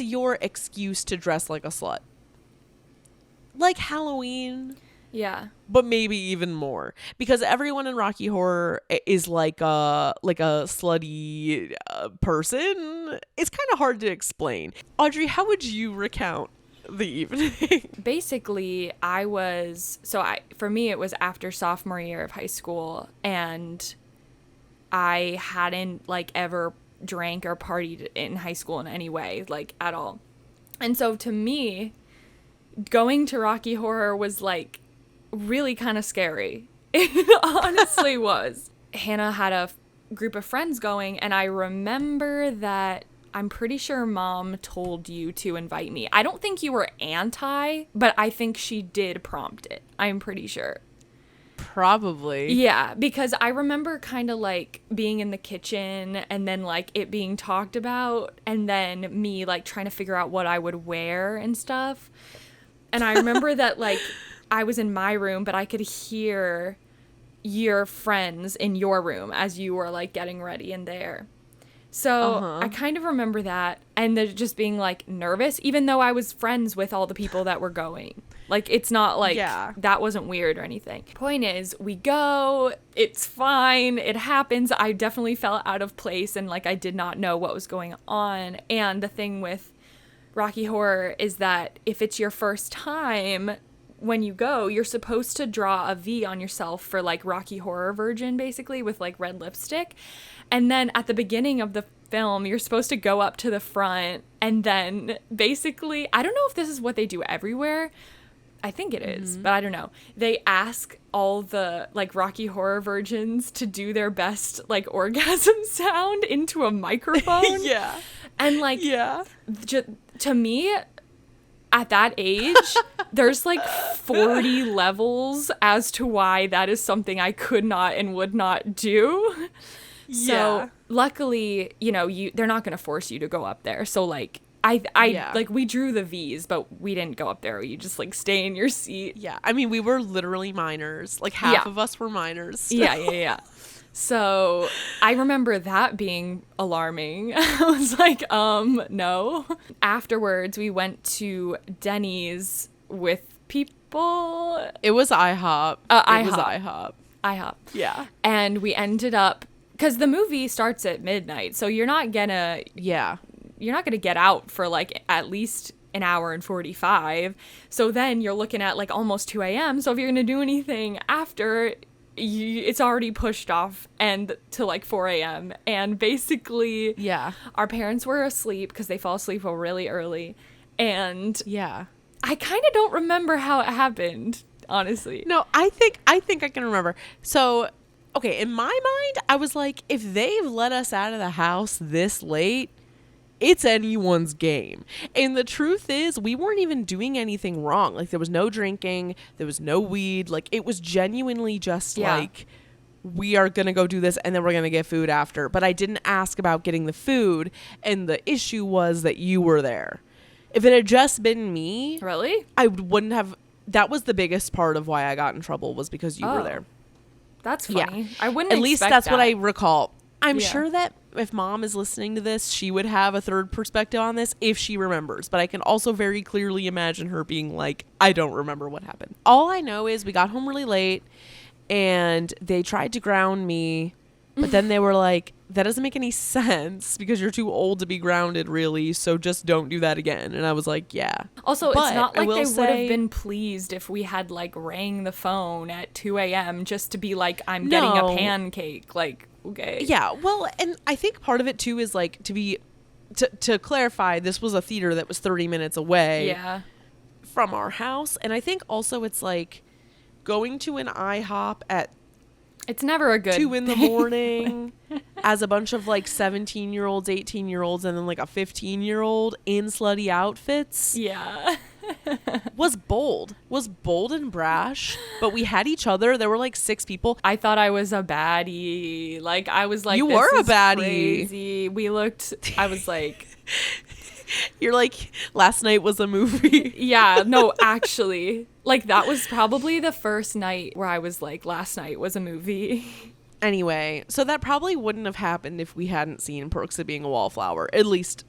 your excuse to dress like a slut. Like Halloween. Yeah. But maybe even more. Because everyone in Rocky Horror is like a slutty person. It's kind of hard to explain. Audrey, how would you recount the evening? Basically, for me, it was after sophomore year of high school, and I hadn't like ever drank or partied in high school in any way, like at all. And so to me, going to Rocky Horror was like really kind of scary. It honestly was. Hannah had a group of friends going, and I remember that I'm pretty sure Mom told you to invite me. I don't think you were anti, but I think she did prompt it. I'm pretty sure. Probably. Yeah, because I remember kind of like being in the kitchen and then like it being talked about and then me like trying to figure out what I would wear and stuff. And I remember that like I was in my room, but I could hear your friends in your room as you were like getting ready in there. So I kind of remember that and just being like nervous, even though I was friends with all the people that were going. Like, it's not like that wasn't weird or anything. Point is, we go, it's fine, it happens. I definitely felt out of place and like I did not know what was going on. And the thing with Rocky Horror is that if it's your first time, when you go, you're supposed to draw a V on yourself for like Rocky Horror Virgin, basically, with like red lipstick. And then at the beginning of the film, you're supposed to go up to the front and then basically, I don't know if this is what they do everywhere. I think it is, but I don't know. They ask all the like Rocky Horror Virgins to do their best like orgasm sound into a microphone. Yeah. And like, to me, at that age, there's like 40 levels as to why that is something I could not and would not do. So luckily, you know, they're not going to force you to go up there. So like, like we drew the V's, but we didn't go up there. You just like stay in your seat. Yeah. I mean, we were literally minors. Like half of us were minors. Still. Yeah. So I remember that being alarming. I was like, no. Afterwards, we went to Denny's with people. It was IHOP. IHOP. Yeah. And we ended up, because the movie starts at midnight, so you're not gonna get out for like at least an hour and 45. So then you're looking at like almost 2 a.m. So if you're gonna do anything after, it's already pushed off and to like 4 a.m. And basically, our parents were asleep because they fall asleep really early. And I kind of don't remember how it happened, honestly. No, I think I can remember. So, okay, in my mind, I was like, if they've let us out of the house this late, it's anyone's game. And the truth is, we weren't even doing anything wrong. Like, there was no drinking, there was no weed. Like, it was genuinely just like, we are going to go do this and then we're going to get food after. But I didn't ask about getting the food. And the issue was that you were there. If it had just been me, really, I wouldn't have. That was the biggest part of why I got in trouble, was because you were there. That's funny. Yeah. I wouldn't. At least that's that. what I recall. I'm sure that if Mom is listening to this, she would have a third perspective on this if she remembers. But I can also very clearly imagine her being like, I don't remember what happened. All I know is we got home really late and they tried to ground me. But then they were like, that doesn't make any sense because you're too old to be grounded, really. So just don't do that again. And I was like, yeah. Also, it's not like they would have been pleased if we had like rang the phone at 2 a.m. just to be like, I'm getting a pancake. Like, okay. Yeah. Well, and I think part of it too is like to clarify, this was a theater that was 30 minutes away from our house. And I think also it's like going to an IHOP at it's never a good 2 a.m. as a bunch of like 17-year-olds, 18-year-olds, and then like a 15-year-old in slutty outfits. Yeah. was bold and brash, but we had each other. There were like 6 people. I thought I was a baddie. Like, I was like, you were a baddie. Crazy. I was like, you're like, last night was a movie. Yeah, no, actually, like that was probably the first night where I was like, last night was a movie. Anyway, so that probably wouldn't have happened if we hadn't seen Perks of Being a Wallflower. At least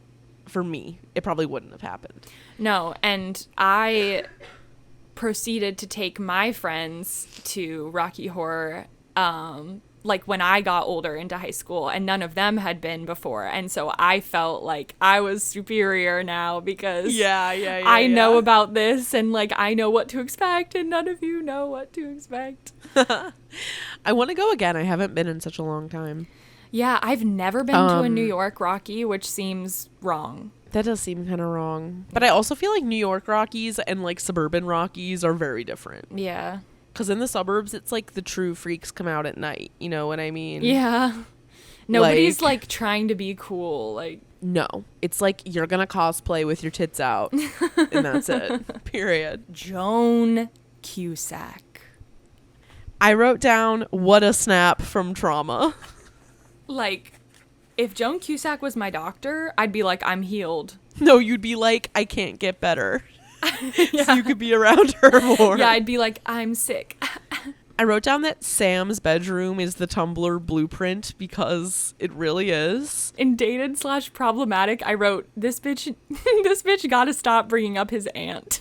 for me, it probably wouldn't have happened. No, and I proceeded to take my friends to Rocky Horror like when I got older into high school, and none of them had been before, and so I felt like I was superior now because I know about this and like I know what to expect and none of you know what to expect. I want to go again. I haven't been in such a long time. Yeah, I've never been to a New York Rocky, which seems wrong. That does seem kind of wrong. But I also feel like New York Rockies and like suburban Rockies are very different. Yeah. Because in the suburbs, it's like the true freaks come out at night. You know what I mean? Yeah. Nobody's like trying to be cool. Like, no. It's like you're going to cosplay with your tits out. And that's it. Period. Joan Cusack. I wrote down, what a snap from trauma. Like, if Joan Cusack was my doctor, I'd be like, I'm healed. No, you'd be like, I can't get better. Yeah. So you could be around her more. Yeah, I'd be like, I'm sick. I wrote down that Sam's bedroom is the Tumblr blueprint because it really is. In dated/problematic, I wrote, this bitch gotta stop bringing up his aunt.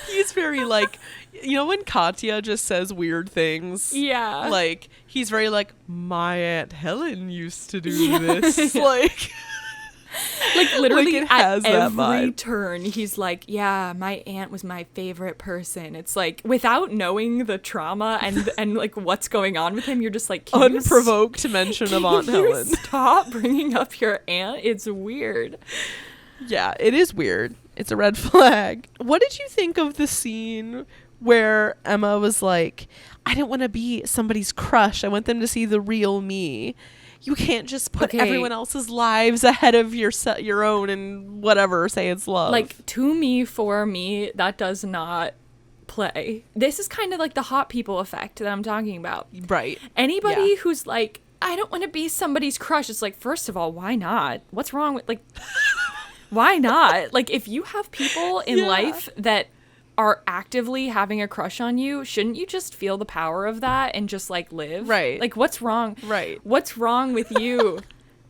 He's very like, you know when Katya just says weird things? Yeah. Like, he's very like, my Aunt Helen used to do this. Like literally like at every turn, he's like, yeah, my aunt was my favorite person. It's like, without knowing the trauma and like what's going on with him, you're just like, unprovoked mention of Aunt Helen. Stop bringing up your aunt. It's weird. Yeah, it is weird. It's a red flag. What did you think of the scene where Emma was like, I don't want to be somebody's crush. I want them to see the real me. You can't just put everyone else's lives ahead of your own and whatever, say it's love. Like, to me, for me, that does not play. This is kind of like the hot people effect that I'm talking about. Right. Anybody who's like, I don't want to be somebody's crush. It's like, first of all, why not? What's wrong with, like, why not? Like, if you have people in life that are actively having a crush on you, shouldn't you just feel the power of that and just like live? Right. Like, what's wrong? Right. What's wrong with you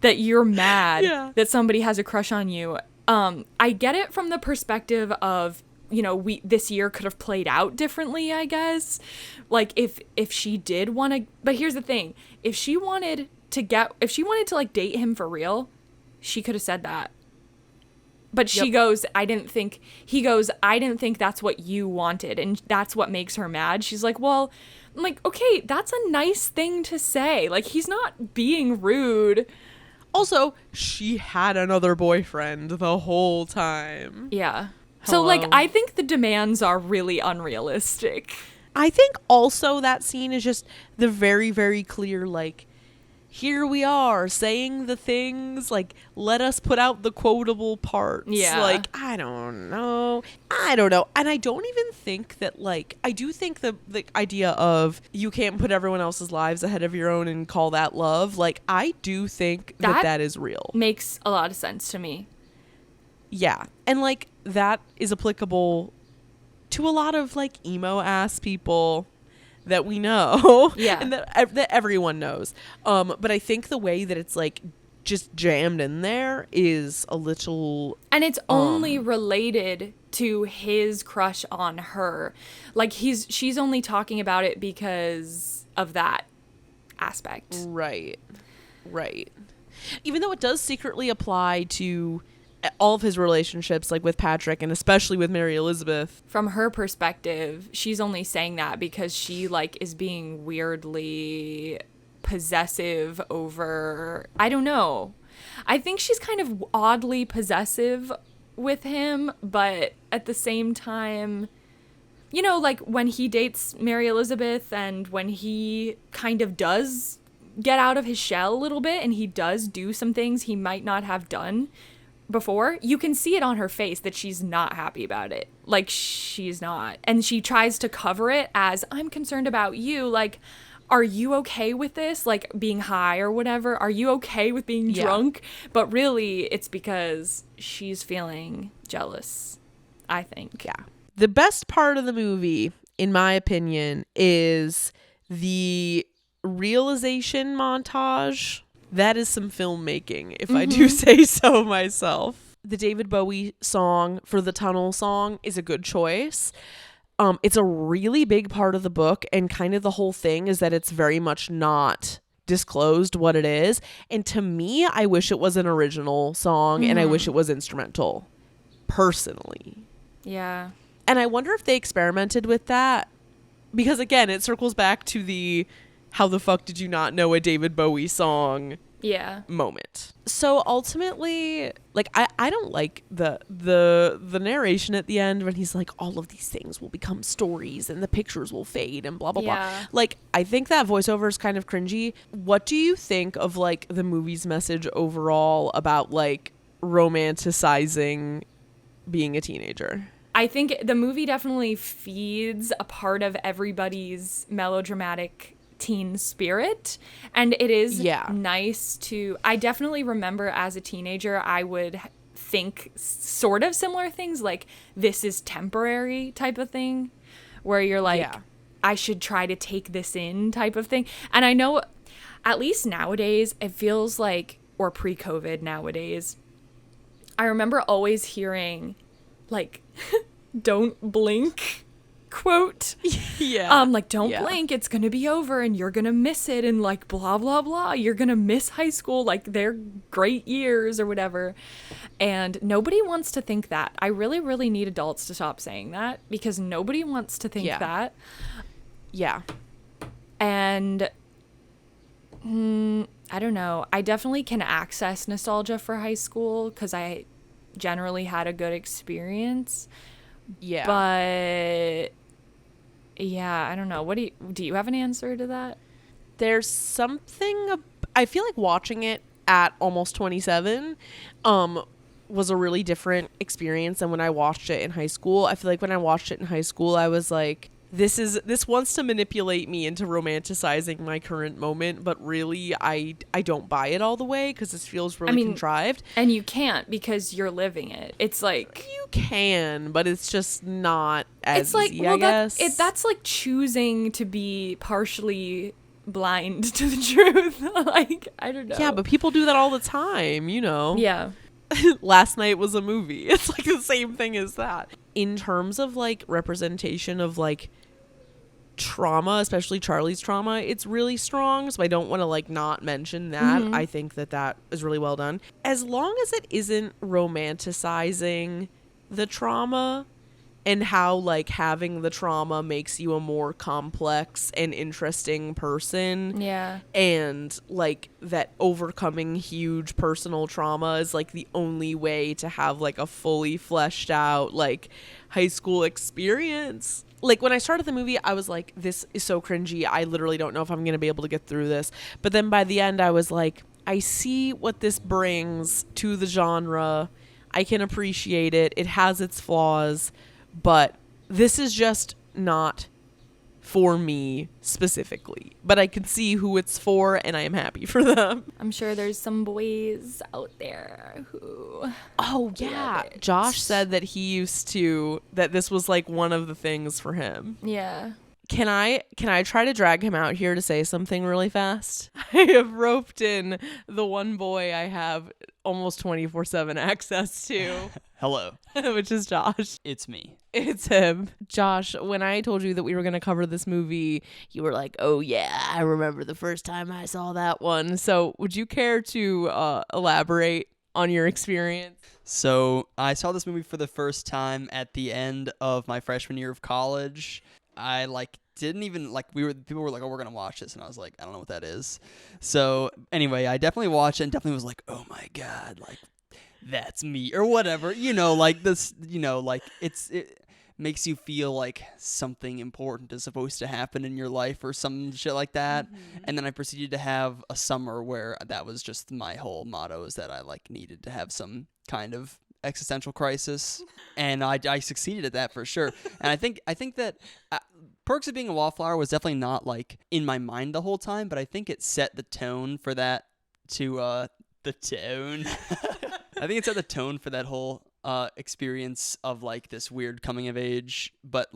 that you're mad that somebody has a crush on you? I get it from the perspective of, you know, this year could have played out differently, I guess. Like, if she did want to, but here's the thing. If she wanted to like date him for real, she could have said that. But she goes, I didn't think that's what you wanted. And that's what makes her mad. She's like, well, I'm like, okay, that's a nice thing to say. Like, he's not being rude. Also, she had another boyfriend the whole time. Yeah. Hello? So, like, I think the demands are really unrealistic. I think also that scene is just the very, very clear, like, here we are saying the things, like, let us put out the quotable parts. Yeah. Like, I don't know. And I don't even think that, like, I do think the idea of you can't put everyone else's lives ahead of your own and call that love, like, I do think that is real. Makes a lot of sense to me. Yeah. And, like, that is applicable to a lot of, like, emo-ass people that we know. Yeah. And that everyone knows. But I think the way that it's like just jammed in there is a little, and it's only related to his crush on her. Like, she's only talking about it because of that aspect. Right. Even though it does secretly apply to all of his relationships, like with Patrick and especially with Mary Elizabeth. From her perspective, she's only saying that because she, like, is being weirdly possessive over, I don't know. I think she's kind of oddly possessive with him, but at the same time, you know, like when he dates Mary Elizabeth and when he kind of does get out of his shell a little bit and he does do some things he might not have done before, you can see it on her face that she's not happy about it. Like, she's not. And she tries to cover it as, I'm concerned about you. Like, are you okay with this? Like, being high or whatever? Are you okay with being drunk? But really, it's because she's feeling jealous, I think. Yeah. The best part of the movie, in my opinion, is the realization montage. That is some filmmaking, if I do say so myself. The David Bowie song for the Tunnel song is a good choice. It's a really big part of the book, and kind of the whole thing is that it's very much not disclosed what it is. And to me, I wish it was an original song, and I wish it was instrumental, personally. Yeah. And I wonder if they experimented with that, because again, it circles back to the how the fuck did you not know a David Bowie song moment. So ultimately, like, I don't like the narration at the end when he's like, all of these things will become stories and the pictures will fade and blah blah blah. Like, I think that voiceover is kind of cringy. What do you think of, like, the movie's message overall about, like, romanticizing being a teenager? I think the movie definitely feeds a part of everybody's melodramatic teen spirit, and it is nice to, I definitely remember as a teenager I would think sort of similar things, like this is temporary type of thing, where you're like, I should try to take this in type of thing. And I know at least nowadays it feels like, or pre-COVID nowadays, I remember always hearing like don't blink quote. Like don't blink, it's gonna be over and you're gonna miss it, and like blah blah blah, you're gonna miss high school, like they're great years or whatever. And nobody wants to think that. I really, really need adults to stop saying that, because nobody wants to think that. And I don't know, I definitely can access nostalgia for high school because I generally had a good experience. But yeah, I don't know. What do you have an answer to that? There's something, I feel like watching it at almost 27 was a really different experience than when I watched it in high school. I feel like when I watched it in high school, I was like, this wants to manipulate me into romanticizing my current moment, but really I don't buy it all the way because this feels really contrived. And you can't, because you're living it. It's like, you can, but it's just not as it's like, easy, I guess. That's like choosing to be partially blind to the truth. Like, I don't know. Yeah, but people do that all the time, you know. Yeah. Last night was a movie. It's like the same thing as that. In terms of like representation of like trauma, especially Charlie's trauma, it's really strong, so I don't want to like not mention that. I think that is really well done, as long as it isn't romanticizing the trauma and how like having the trauma makes you a more complex and interesting person. And like that overcoming huge personal trauma is like the only way to have like a fully fleshed out like high school experience. Like when I started the movie, I was like, this is so cringy. I literally don't know if I'm going to be able to get through this. But then by the end, I was like, I see what this brings to the genre. I can appreciate it. It has its flaws, but this is just not for me specifically. But I can see who it's for, and I am happy for them. I'm sure there's some boys out there who... Oh, yeah. Josh said that that this was like one of the things for him. Yeah. Can I try to drag him out here to say something really fast? I have roped in the one boy I have almost 24/7 access to. Hello. Which is Josh. It's me. It's him. Josh, when I told you that we were going to cover this movie, you were like, oh yeah, I remember the first time I saw that one. So would you care to elaborate on your experience? So I saw this movie for the first time at the end of my freshman year of college. I didn't even people were like, oh, we're gonna watch this, and I was like, I don't know what that is. So anyway, I definitely watched it and definitely was like, oh my god, like that's me or whatever, like this, like it makes you feel like something important is supposed to happen in your life or some shit like that. And then I proceeded to have a summer where that was just my whole motto, is that I needed to have some kind of existential crisis, and I succeeded at that for sure. And I think that Perks of Being a Wallflower was definitely not in my mind the whole time, but I think it set the tone for that the tone. I think it set the tone for that whole experience of this weird coming of age, but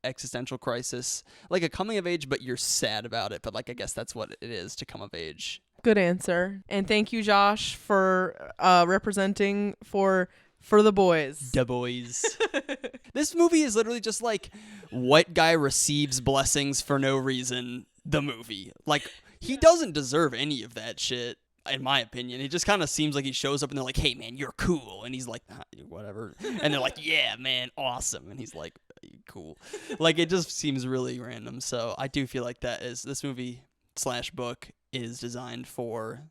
existential crisis, like a coming of age, but you're sad about it. But I guess that's what it is to come of age. Good answer, and thank you, Josh, for representing for the boys. The boys. This movie is literally just white guy receives blessings for no reason. The movie, he doesn't deserve any of that shit. In my opinion, it just kind of seems like he shows up and they're like, hey man, you're cool, and he's like, whatever, and they're like, yeah man, awesome, and he's like, cool. It just seems really random. So I do feel like this movie / book is designed for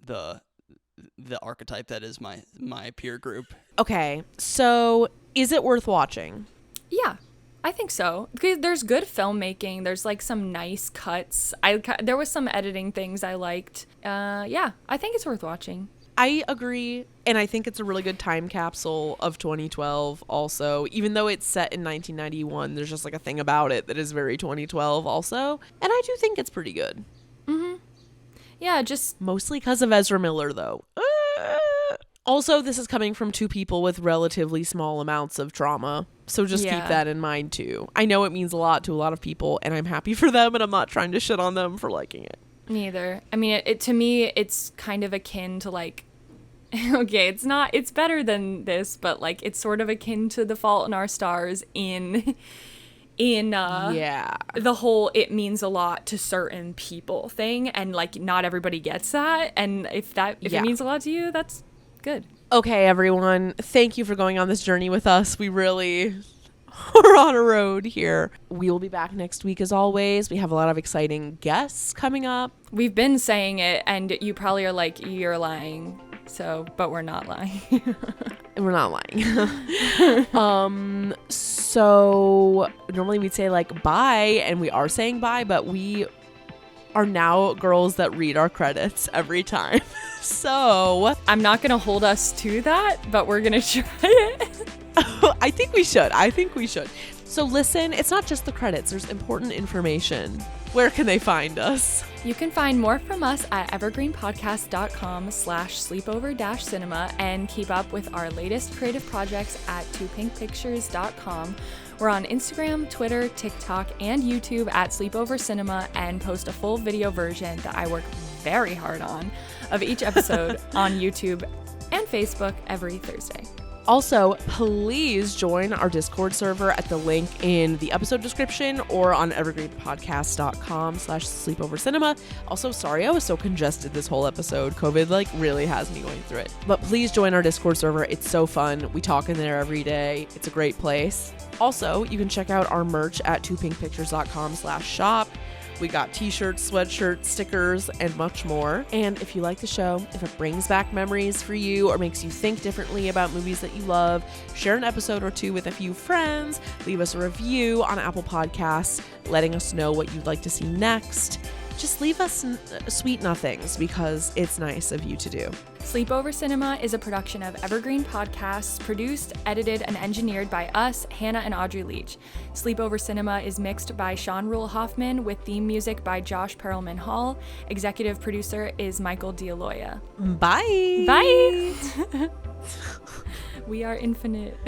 the archetype that is my peer group. Okay, so is it worth watching? Yeah, I think so. There's good filmmaking. There's some nice cuts. There was some editing things I liked. Yeah, I think it's worth watching. I agree, and I think it's a really good time capsule of 2012 also. Even though it's set in 1991, there's just like a thing about it that is very 2012 also. And I do think it's pretty good. Mm-hmm. Yeah, just... Mostly because of Ezra Miller, though. Also, this is coming from two people with relatively small amounts of trauma. So just keep that in mind, too. I know it means a lot to a lot of people, and I'm happy for them, and I'm not trying to shit on them for liking it. Neither. I mean, it to me, it's kind of akin to, like, okay, it's better than this, but, like, it's sort of akin to The Fault in Our Stars in the whole it means a lot to certain people thing, and, like, not everybody gets that, and if it means a lot to you, that's good. Okay, everyone, thank you for going on this journey with us. We really are on a road here. We will be back next week as always. We have a lot of exciting guests coming up. We've been saying it, and you probably are like, you're lying. So, but we're not lying. We're not lying. So normally we'd say like bye, and we are saying bye, but we are now girls that read our credits every time. So I'm not going to hold us to that, but we're going to try it. I think we should. So listen, it's not just the credits. There's important information. Where can they find us? You can find more from us at evergreenpodcast.com/sleepover-cinema and keep up with our latest creative projects at twopinkpictures.com. We're on Instagram, Twitter, TikTok, and YouTube at Sleepover Cinema and post a full video version that I work very hard on of each episode on YouTube and Facebook every Thursday. Also, please join our Discord server at the link in the episode description or on evergreenpodcast.com/sleepovercinema. Also, sorry I was so congested this whole episode. COVID really has me going through it. But please join our Discord server. It's so fun. We talk in there every day. It's a great place. Also, you can check out our merch at twopinkpictures.com/shop. We got t-shirts, sweatshirts, stickers, and much more. And if you like the show, if it brings back memories for you or makes you think differently about movies that you love, share an episode or two with a few friends, leave us a review on Apple Podcasts, letting us know what you'd like to see next. Just leave us sweet nothings because it's nice of you to do. Sleepover Cinema is a production of Evergreen Podcasts, produced, edited, and engineered by us, Hannah and Audrey Leach. Sleepover Cinema is mixed by Sean Rule Hoffman with theme music by Josh Perelman Hall. Executive producer is Michael D'Aloia. Bye! Bye! We are infinite.